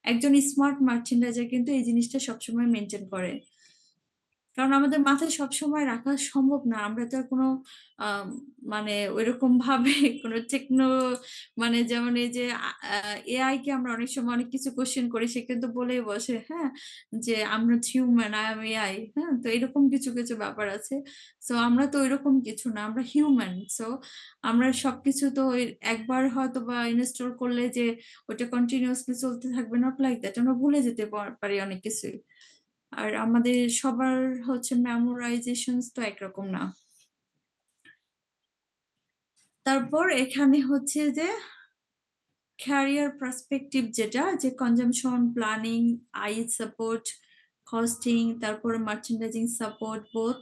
একজন স্মার্ট মার্চেন্ডাইজার কিন্তু এই জিনিসটা সবসময় মেনটেন করে। কারণ আমাদের মাথায় সবসময় রাখা সম্ভব না। আমরা তো আর কোনো আম মানে ঐরকম ভাবে কোনো মানে যেমন এই যে এআই কে আমরা অনেক সময় অনেক কিছু কোয়েশ্চেন করি, সে কিন্তু বলেই বসে, হ্যাঁ? যে "I am not human, I am AI." হ্যাঁ? তো এরকম কিছু ব্যাপার আছে। সো আমরা তো ঐরকম কিছু না। আমরা হিউম্যান। সো আমরা সবকিছু তো ওই একবার হয়তোবা ইনস্টল করলে যে ওটা কন্টিনিউয়াসলি চলতে থাকবে, নট লাইক দ্যাট। আমরা ভুলে যেতে পারি অনেক কিছুই। আর আমাদের সবার হচ্ছে মেমোরাইজেশনস তো একরকম না। তারপর এখানে হচ্ছে যে ক্যারিয়ার পার্সপেক্টিভ যেটা যে কনজাম্পশন, প্ল্যানিং, আই সাপোর্ট, কস্টিং, তারপরে merchandising support both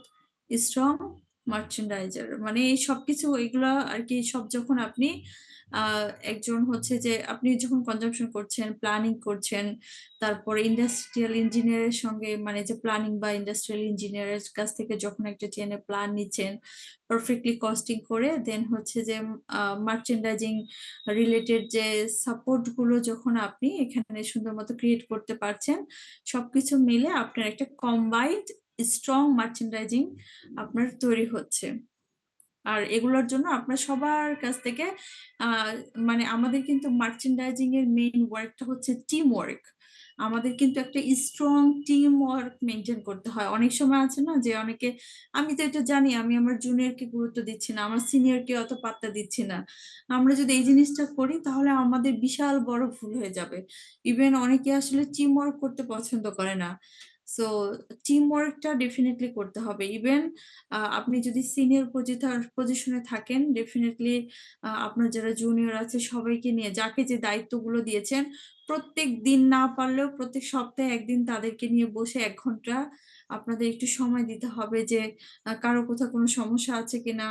strong merchandiser. মানে এই সবকিছু এগুলা আর কি সব যখন আপনি একজন হচ্ছে যে আপনি যখন কনজাম্পশন করছেন, প্ল্যানিং করছেন, তারপরে ইন্ডাস্ট্রিয়াল ইঞ্জিনিয়ারের সঙ্গে মানে যে প্ল্যানিং বা ইন্ডাস্ট্রিয়াল ইঞ্জিনিয়ারের কাছ থেকে যখন একটা চেনে প্ল্যান নিচ্ছেন, পারফেক্টলি কস্টিং করে দেন হচ্ছে যে মার্চেন্ডাইজিং রিলেটেড যে সাপোর্ট গুলো যখন আপনি এখানে সুন্দর মতো ক্রিয়েট করতে পারছেন, সবকিছু মিলে আপনার একটা কম্বাইন্ড স্ট্রং মার্চেন্ডাইজিং আপনার তৈরি হচ্ছে। আর এগুলোর জন্য আপনার সবার কাছ থেকে মানে আমাদের কিন্তু মার্চেন্ডাইজিং এর মেইন ওয়ার্কটা হচ্ছে টিম ওয়ার্ক। আমাদের কিন্তু একটা স্ট্রং টিম ওয়ার্ক মেনটেন করতে হয়। অনেক সময় আছে না যে অনেকে, আমি তো এটা জানি, আমি আমার জুনিয়রকে গুরুত্ব দিচ্ছি না, আমার সিনিয়রকে অত পাত্তা দিচ্ছি না। আমরা যদি এই জিনিসটা করি তাহলে আমাদের বিশাল বড় ভুল হয়ে যাবে। ইভেন অনেকে আসলে টিম ওয়ার্ক করতে পছন্দ করে না। সো টিম ওয়ার্কটা ডেফিনেটলি করতে হবে। ইভেন আপনি যদি সিনিয়র পজিশনে থাকেন, ডেফিনেটলি আপনার যারা জুনিয়র আছে সবাইকে নিয়ে যাকে যে দায়িত্বগুলো দিয়েছেন, প্রত্যেক দিন না পারলেও প্রত্যেক সপ্তাহে একদিন তাদেরকে নিয়ে বসে 1 ঘন্টা আপনাদের একটু সময় দিতে হবে যে কারো কোথাও কোনো সমস্যা আছে কিনা,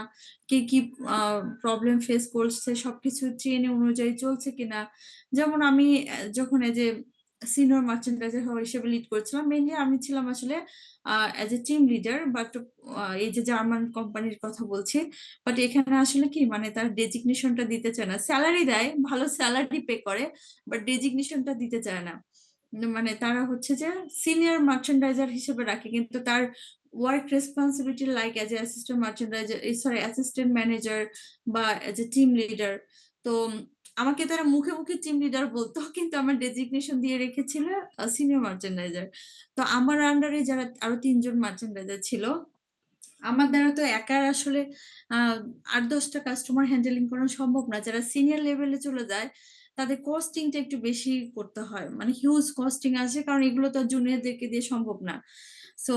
কে কি প্রবলেম ফেস করছে, সবকিছু ট্রেনে অনুযায়ী চলছে কিনা। যেমন আমি যখন এই যে সিনিয়র মার্চেন্ডাইজার হিসেবে লিড করছিলাম, মেইনলি আমি ছিলাম আসলে as a team leader, but এই যে জার্মান কোম্পানির কথা বলছি। বাট এখানে আসলে কি মানে তার ডেজিগনেশনটা দিতে চায় না, স্যালারি দেয়, ভালো স্যালারি পে করে, বাট ডেজিগনেশনটা দিতে চায় না। মানে তারা হচ্ছে যে সিনিয়র মার্চেন্ডাইজার হিসেবে রাখে, কিন্তু তার work responsibility like as a assistant merchandiser, sorry assistant manager বা অ্যাজ এ টিম লিডার। তো আমাকে তারা মুখে মুখে টিম লিডার বলতো, কিন্তু আমার ডেজিগনেশন দিয়ে রেখেছিল সিনিয়র মার্চেন্ডাইজার। তো আমার আন্ডারে যারা আরো 3 জন মার্চেন্ডাইজার ছিল, আমার দ্বারা তো একার আসলে 8-10টা কাস্টমার হ্যান্ডেলিং করা সম্ভব না। যারা সিনিয়র লেভেলে চলে যায় তাদের কস্টিংটা একটু বেশি করতে হয়, মানে হিউজ কস্টিং আছে, কারণ এগুলো তো জুনিয়রদেরকে দিয়ে সম্ভব না। সো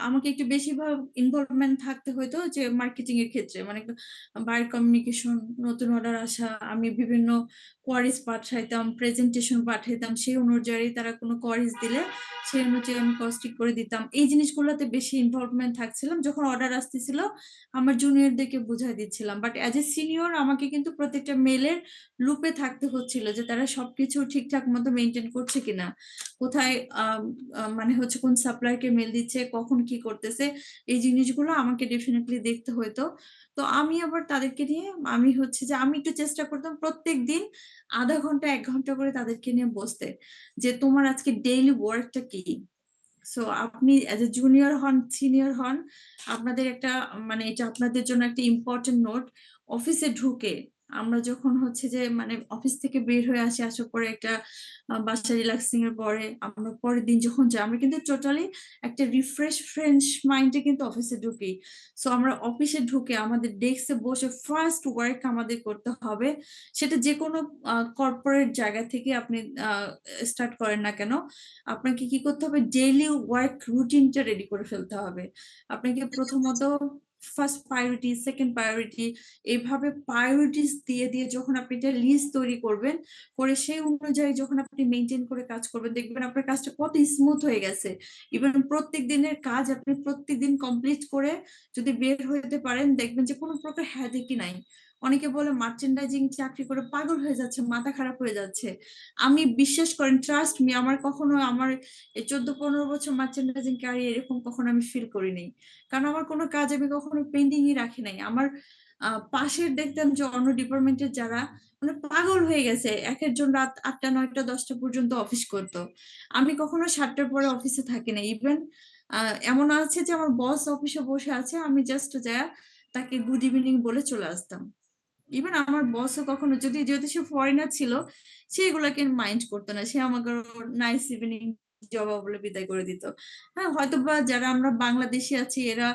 আমাকে একটু বেশিরভাগ ইনভলভমেন্ট থাকতে হইতো যে মার্কেটিং এর ক্ষেত্রে, মানে বায়ার কমিউনিকেশন, নতুন অর্ডার আসা, আমি বিভিন্ন কোয়ারিজ পাঠাইতাম, প্রেজেন্টেশন পাঠাইতাম, সেই অনুযায়ী তারা কোনো কোয়ারিজ দিলে সেই অনুযায়ী আমি কস্টিং করে দিতাম। এই জিনিসগুলোতে বেশি ইনভলভমেন্ট থাকছিলাম। যখন অর্ডার আসতেছিল আমার জুনিয়রদেরকে বুঝাই দিচ্ছিলাম, বাট অ্যাজ এ সিনিয়র আমাকে কিন্তু প্রত্যেকটা মেলের লুপে থাকতে হচ্ছিল যে তারা সবকিছু ঠিকঠাক মতো মেনটেন করছে কিনা, কোথায় মানে হচ্ছে কোন সাপ্লায়ারকে মেল দিচ্ছে, কখন কি করতেছে, এই জিনিসগুলো আমাকে ডেফিনেটলি দেখতে হইতো। তো আমি আবার তাদেরকে নিয়ে আমি হচ্ছে যে আমি একটু চেষ্টা করতাম প্রত্যেক দিন আধা ঘন্টা 1 ঘন্টা করে তাদেরকে নিয়ে বসতে, যে তোমার আজকে ডেইলি ওয়ার্কটা কি। সো আপনি এজ এ জুনিয়র হন, সিনিয়র হন, আপনাদের একটা মানে এটা আপনাদের জন্য একটা ইম্পর্টেন্ট নোট। অফিসে ঢুকে আমরা যখন হচ্ছে যে মানে অফিস থেকে বের হয়ে আসি, আসার পরে একটা বাসায় রিল্যাক্সিং এর পরে আমরা পরের দিন যখন যাই, আমরা কিন্তু টোটালি একটা ফ্রেশ মাইন্ডে কিন্তু অফিসে ঢুকি। সো আমরা অফিসে ঢুকে আমাদের ডেস্কে বসে ফার্স্ট ওয়ার্ক আমাদের করতে হবে, সেটা যে কোনো কর্পোরেট জায়গা থেকে আপনি স্টার্ট করেন না কেন, আপনাকে কি করতে হবে, ডেইলি ওয়ার্ক রুটিনটা রেডি করে ফেলতে হবে। আপনাকে প্রথমত ফার্স্ট প্রায়োরিটি, সেকেন্ড প্রায়োরিটি, এইভাবে প্রায়োরিটিস দিয়ে দিয়ে যখন আপনি একটা লিস্ট তৈরি করবেন, করে সেই অনুযায়ী যখন আপনি মেনটেন করে কাজ করবেন, দেখবেন আপনার কাজটা কত স্মুথ হয়ে গেছে। ইভেন প্রত্যেক দিনের কাজ আপনি প্রত্যেক দিন কমপ্লিট করে যদি বের হতে পারেন, দেখবেন যে কোনো প্রকার হ্যাডেকই নাই। অনেকে বলে মার্চেন্ডাইজিং চাকরি করে পাগল হয়ে যাচ্ছে, মাথা খারাপ হয়ে যাচ্ছে। আমি বিশ্বাস করেন, ট্রাস্ট মি, আমার কখনো আমার এই 14-15 বছর মার্চেন্ডাইজিং ক্যারিয়ার এরকম কখনো আমি ফিল করিনি। কারণ আমার কোনো কাজ আমি কখনো পেন্ডিংই রাখি নাই। আমার পাশের দেখতাম যে অন্য ডিপার্টমেন্টের যারা মানে পাগল হয়ে গেছে, এক একজন রাত 8টা 9টা 10টা পর্যন্ত অফিস করতো। আমি কখনো 7টার পরে অফিসে থাকি না। ইভেন এমন আছে যে আমার বস অফিসে বসে আছে, আমি জাস্ট যায়া তাকে গুড ইভিনিং বলে চলে আসতাম। ইভেন আমার বসও কখনো যদি যেহেতু সে ফরেনার ছিল, সে এগুলাকে মাইন্ড করতো না, সে আমাকে নাইস ইভিনিং জবা বলে বিদায় করে দিত। হ্যাঁ, হয়তো বা যারা আমরা বাংলাদেশি আছি এরা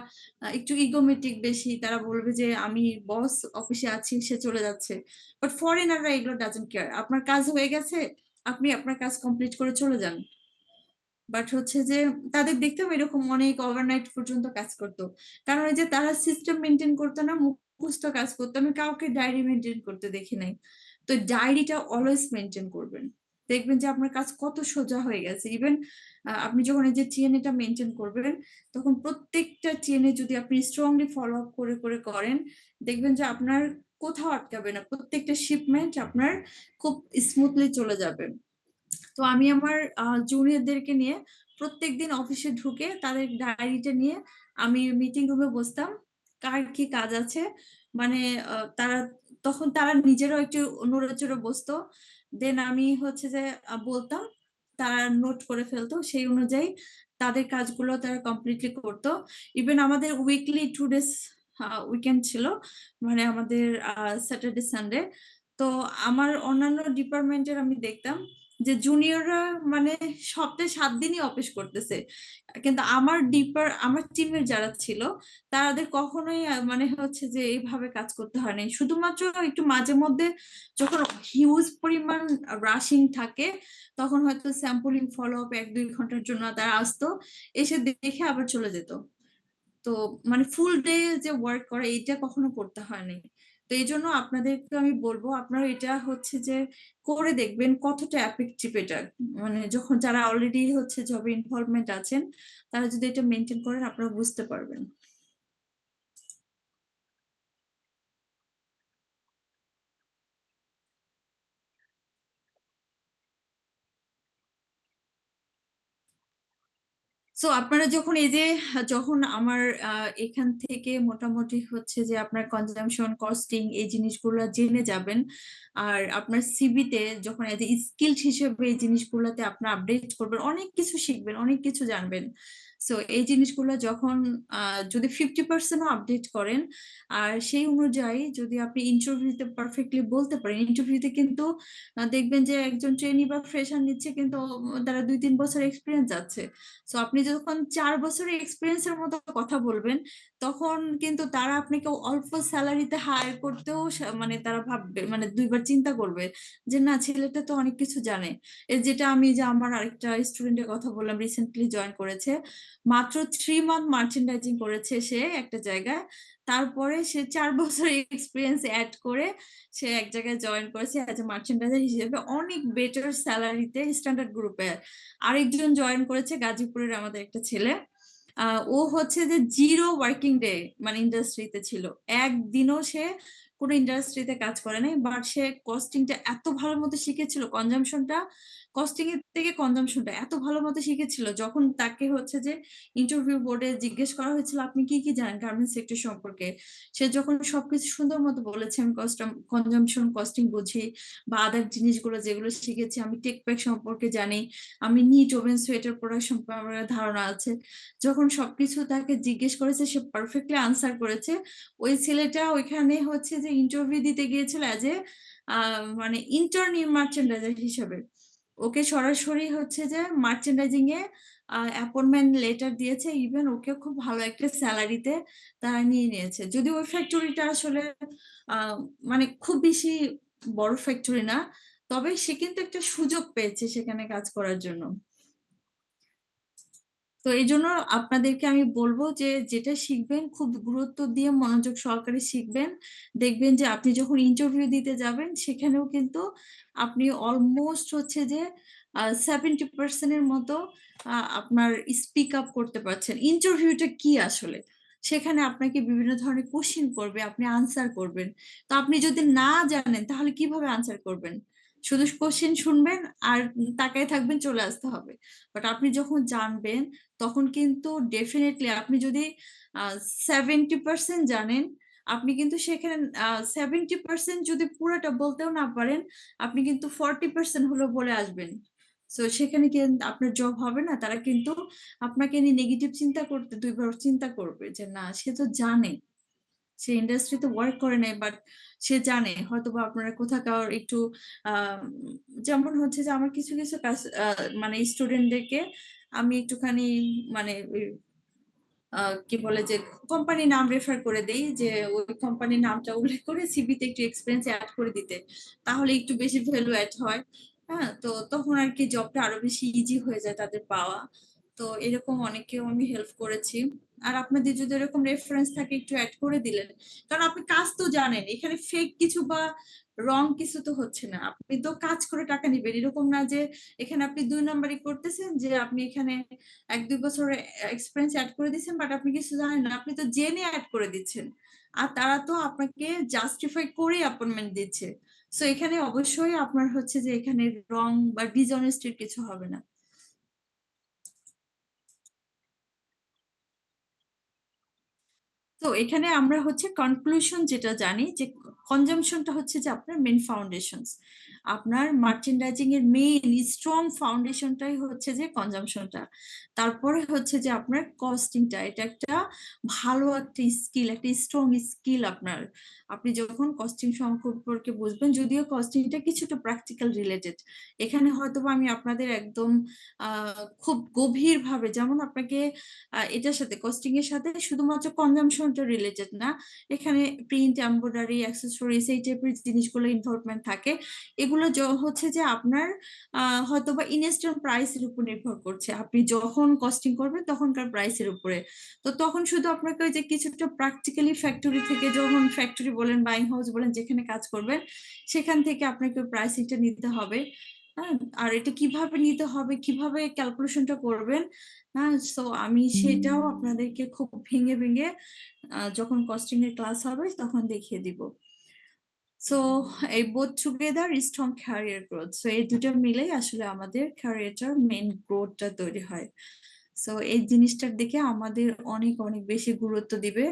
একটু ইগোমেটিক বেশি, তারা বলবে যে আমি বস অফিসে আছি, সে চলে যাচ্ছে। বাট ফরেনাররা এগুলো ডাজন্ট কেয়ার, আপনার কাজ হয়ে গেছে, আপনি আপনার কাজ কমপ্লিট করে চলে যান। বাট হচ্ছে যে তাদের দেখতাম এরকম অনেক ওভারনাইট পর্যন্ত কাজ করতো, কারণ এই যে তারা সিস্টেম মেনটেন করতো না, মুখস্থ কাজ করতো। আমি কাউকে ডায়েরি মেনটেন করতে দেখি নাই। তো ডায়েরিটা অলওয়েজ মেনটেন করবেন, দেখবেন যে আপনার কাজ কত সোজা হয়ে গেছে। ইভেন আপনি যখন এই যে টিএনএটা মেনটেন করবেন, তখন প্রত্যেকটা টিএনএ যদি আপনি স্ট্রংলি ফলো আপ করে করে করেন, দেখবেন যে আপনার কোথাও আটকাবে না, প্রত্যেকটা শিপমেন্ট আপনার খুব স্মুথলি চলে যাবে। তো আমি আমার জুনিয়রদেরকে নিয়ে প্রত্যেকদিন অফিসে ঢুকে তাদের ডায়েরিটা নিয়ে আমি মিটিং রুমে বসতাম, কার কি কাজ আছে, মানে তারা তখন তারা নিজেরাও একটু নড়েচড়ে বসতো। দেন আমি হচ্ছে যে বলতাম, তারা নোট করে ফেলতো, সেই অনুযায়ী তাদের কাজগুলো তারা কমপ্লিটলি করতো। ইভেন আমাদের উইকলি 2 ডেজ উইকেন্ড ছিল, মানে আমাদের স্যাটারডে সানডে। তো আমার অন্যান্য ডিপার্টমেন্টের আমি দেখতাম যে জুনিয়ররা মানে সপ্তাহে 7 দিনই অফিস করতেছে, কিন্তু আমার টিমের যারা ছিল তাদের কখনোই মানে হচ্ছে যে এইভাবে কাজ করতে হয় নাই। শুধুমাত্র একটু মাঝে মধ্যে যখন হিউজ পরিমাণ রাশিং থাকে, তখন হয়তো স্যাম্পলিং ফলো আপ 1-2 ঘন্টার জন্য তারা আসতো, এসে দেখে আবার চলে যেত। তো মানে ফুল ডে যে ওয়ার্ক করে এটা কখনো করতে হয় নাই। তো এই জন্য আপনাদেরকে আমি বলবো, আপনারা এটা হচ্ছে যে করে দেখবেন কতটা এফেক্টিভ এটা। মানে যখন যারা অলরেডি হচ্ছে জবে ইনভলভমেন্ট আছেন, তারা যদি এটা মেনটেন করেন, আপনারা বুঝতে পারবেন। সো আপনারা যখন এই যে যখন আমার এখান থেকে মোটামুটি হচ্ছে যে আপনার কনজাম্পশন কস্টিং এই জিনিসগুলো জেনে যাবেন, আর আপনার সিভিতে যখন এই যে স্কিল হিসেবে এই জিনিসগুলোতে আপনার আপডেট করবেন, অনেক কিছু শিখবেন, অনেক কিছু জানবেন। সো এই জিনিসগুলো যখন যদি 50%ও আপডেট করেন, আর সেই অনুযায়ী যদি আপনি ইন্টারভিউতে পারফেক্টলি বলতে পারেন, ইন্টারভিউতে কিন্তু দেখবেন যে একজন ট্রেনি বা ফ্রেশার নিচ্ছে, কিন্তু তারা 2-3 বছর এক্সপিরিয়েন্স আছে। সো আপনি যখন 4 বছরের এক্সপিরিয়েন্সের মতো কথা বলবেন, তখন কিন্তু তারা আপনাকে অল্প স্যালারিতে হায়ার করতেও মানে তারা ভাববে, মানে 2বার চিন্তা করবে যে না, ছেলেটা তো অনেক কিছু জানে। যেটা আমি যে আমার আরেকটা স্টুডেন্টের কথা বললাম, রিসেন্টলি জয়েন করেছে, মাত্র 3 মান্থ মার্চেন্ডাইজিং করেছে সে একটা জায়গায়, তারপরে সে 4 বছর এক্সপিরিয়েন্স অ্যাড করে সে এক জায়গায় জয়েন করেছে অ্যাজ এ মার্চেন্ডাইজার হিসেবে, অনেক বেটার স্যালারিতে স্ট্যান্ডার্ড গ্রুপে। আরেকজন জয়েন করেছে গাজীপুরের আমাদের একটা ছেলে, ও হচ্ছে যে 0 ওয়ার্কিং ডে মানে ইন্ডাস্ট্রিতে ছিল, একদিনও সে কোনো ইন্ডাস্ট্রিতে কাজ করে নাই, বাট সে কস্টিংটা এত ভালো মতো শিখেছিল, কনজামশনটা কস্টিং এর থেকে কনজামশনটা এত ভালো মতো শিখেছিল, যখন তাকে হচ্ছে যে ইন্টারভিউ বোর্ডে জিজ্ঞেস করা হয়েছিল আপনি কি কি জানেন গার্মেন্টস সেক্টর সম্পর্কে, সে যখন সবকিছু সুন্দর মতো বলেছে, আমি কনজামশন কস্টিং বুঝি, বা আদার জিনিসগুলো যেগুলো শিখেছি, আমি টেক প্যাক সম্পর্কে জানি, আমি নিট ওভেন সোয়েটার প্রোডাক্ট সম্পর্কে আমার ধারণা আছে, যখন সবকিছু তাকে জিজ্ঞেস করেছে সে পারফেক্টলি আনসার করেছে। ওই ছেলেটা ওইখানে হচ্ছে যে ইন্টারভিউ দিতে গিয়েছিল অ্যাজ এ মানে ইন্টার্ন মার্চেন্ডাইজার হিসেবে, ওকে সরাসরি হচ্ছে যে মার্চেন্ডাইজিং এ অ্যাপয়েন্টমেন্ট লেটার দিয়েছে, ইভেন ওকে খুব ভালো একটা স্যালারিতে তারা নিয়ে নিয়েছে। যদি ওই ফ্যাক্টরিটা আসলে আহ, মানে খুব বেশি বড় ফ্যাক্টরি না, তবে সে কিন্তু একটা সুযোগ পেয়েছে সেখানে কাজ করার জন্য। তো এই জন্য আপনাদেরকে আমি বলবো যে যেটা শিখবেন খুব গুরুত্ব দিয়ে মনোযোগ সহকারে শিখবেন, দেখবেন যে আপনি যখন ইন্টারভিউ দিতে যাবেন সেখানেও কিন্তু আপনি অলমোস্ট হচ্ছে যে 70% মতো আপনার স্পিক আপ করতে পারছেন। ইন্টারভিউটা কি আসলে, সেখানে আপনাকে বিভিন্ন ধরনের কোশ্চিন করবে, আপনি আনসার করবেন। তো আপনি যদি না জানেন তাহলে কিভাবে আনসার করবেন? শুধু কোশ্চেন শুনবেন আর তাকায় থাকবেন, চলে আসতে হবে। বাট আপনি যখন জানবেন, তখন কিন্তু ডেফিনেটলি আপনি যদি 70% জানেন, আপনি কিন্তু সেখানে 70% যদি পুরোটা বলতেও না পারেন, আপনি কিন্তু 40% হলো বলে আসবেন। সো সেখানে কিন্তু আপনার জব হবে না, তারা কিন্তু আপনাকে নিয়ে নেগেটিভ চিন্তা করতে ২ বার চিন্তা করবে যে না সে তো জানে, সে ইন্ডাস্ট্রিতে ওয়ার্ক করে নাই বাট সে জানে হয়তোবা আপনারা কোথাকার একটু যেমন হচ্ছে যে আমার কিছু কিছু মানে স্টুডেন্টদেরকে আমি একটুখানি মানে কি বলে যে কোম্পানির নাম রেফার করে দেই যে ওই কোম্পানির নামটা উল্লেখ করে সিভিতে একটু এক্সপিরিয়েন্স অ্যাড করে দিতে, তাহলে একটু বেশি ভ্যালু অ্যাড হয়। হ্যাঁ, তো তখন আর কি জবটা আরো বেশি ইজি হয়ে যায় তাদের পাওয়া। তো এরকম অনেকেও আমি হেল্প করেছি। আর আপনাদের যদি এরকম রেফারেন্স থাকে একটু অ্যাড করে দিলেন, কারণ আপনি কাজ তো জানেন এখানে ফেক কিছু বা রং কিছু তো হচ্ছে না, আপনি তো কাজ করে টাকা নিবেন, এরকম না যে এখানে আপনি ২ নাম্বারই করতেছেন, যে আপনি এখানে ১-২ বছরের এক্সপেরিয়েন্স এড করে দিচ্ছেন বাট আপনি কিছু জানেন না, আপনি তো জেনে এড করে দিচ্ছেন। আর তারা তো আপনাকে জাস্টিফাই করে অ্যাপয়েন্টমেন্ট দিচ্ছে। সো এখানে অবশ্যই আপনার হচ্ছে যে এখানে রং বা ডিসঅনেস্টির কিছু হবে না। তো এখানে আমরা হচ্ছে কনক্লুশন যেটা জানি যে কনজাম্পশনটা হচ্ছে যে আপনার মেইন ফাউন্ডেশনস। আপনার মার্চেন্ডাইজিং এর মেইন স্ট্রং ফাউন্ডেশনটাই হচ্ছে যে কনজাম্পশনটা। তারপরে হচ্ছে যে আপনার কস্টিংটা, এটা একটা ভালো একটা স্কিল, একটা স্ট্রং স্কিল আপনার। আপনি যখন কস্টিং সম্পর্কে বুঝবেন, যদিও কস্টিংটা কিছুটা প্র্যাকটিক্যাল রিলেটেড, এখানে হয়তোবা আমি আপনাদের একদম খুব গভীর ভাবে, যেমন আপনাকে এটার সাথে কস্টিং এর সাথে শুধুমাত্র কনজাম্পশনটা রিলেটেড না, এখানে প্রিন্ট, এমব্রয়ডারি, অ্যাক্সেসরিজ এই টাইপের জিনিসগুলো ইনভলভমেন্ট থাকে। এগুলো হচ্ছে যে আপনার হয়তোবা ইনস্ট্যান্ট প্রাইসের উপর নির্ভর করছে, আপনি যখন কস্টিং করবেন তখনকার প্রাইসের উপরে। তো তখন শুধু আপনাকে ওই যে কিছুটা প্র্যাকটিক্যালি ফ্যাক্টরি থেকে, যখন ফ্যাক্টরি বলেন বাইং হাউস বলেন যেখানে কাজ করবেন, সেখান থেকে আপনাকে প্রাইসিংটা নিতে হবে। হ্যাঁ, আর এটা কিভাবে নিতে হবে, কিভাবে ক্যালকুলেশনটা করবেন, হ্যাঁ, সো আমি সেটাও আপনাদেরকে খুব ভেঙে ভেঙে যখন কস্টিং এর ক্লাস হবে তখন দেখিয়ে দিব। সো এই both together strong career growth, so এই দুটো মিলেই আসলে আমাদের ক্যারিয়ারটার মেইন গ্রোথটা তৈরি হয়। সো এই জিনিসটার দিকে আমাদের অনেক অনেক বেশি গুরুত্ব দিবে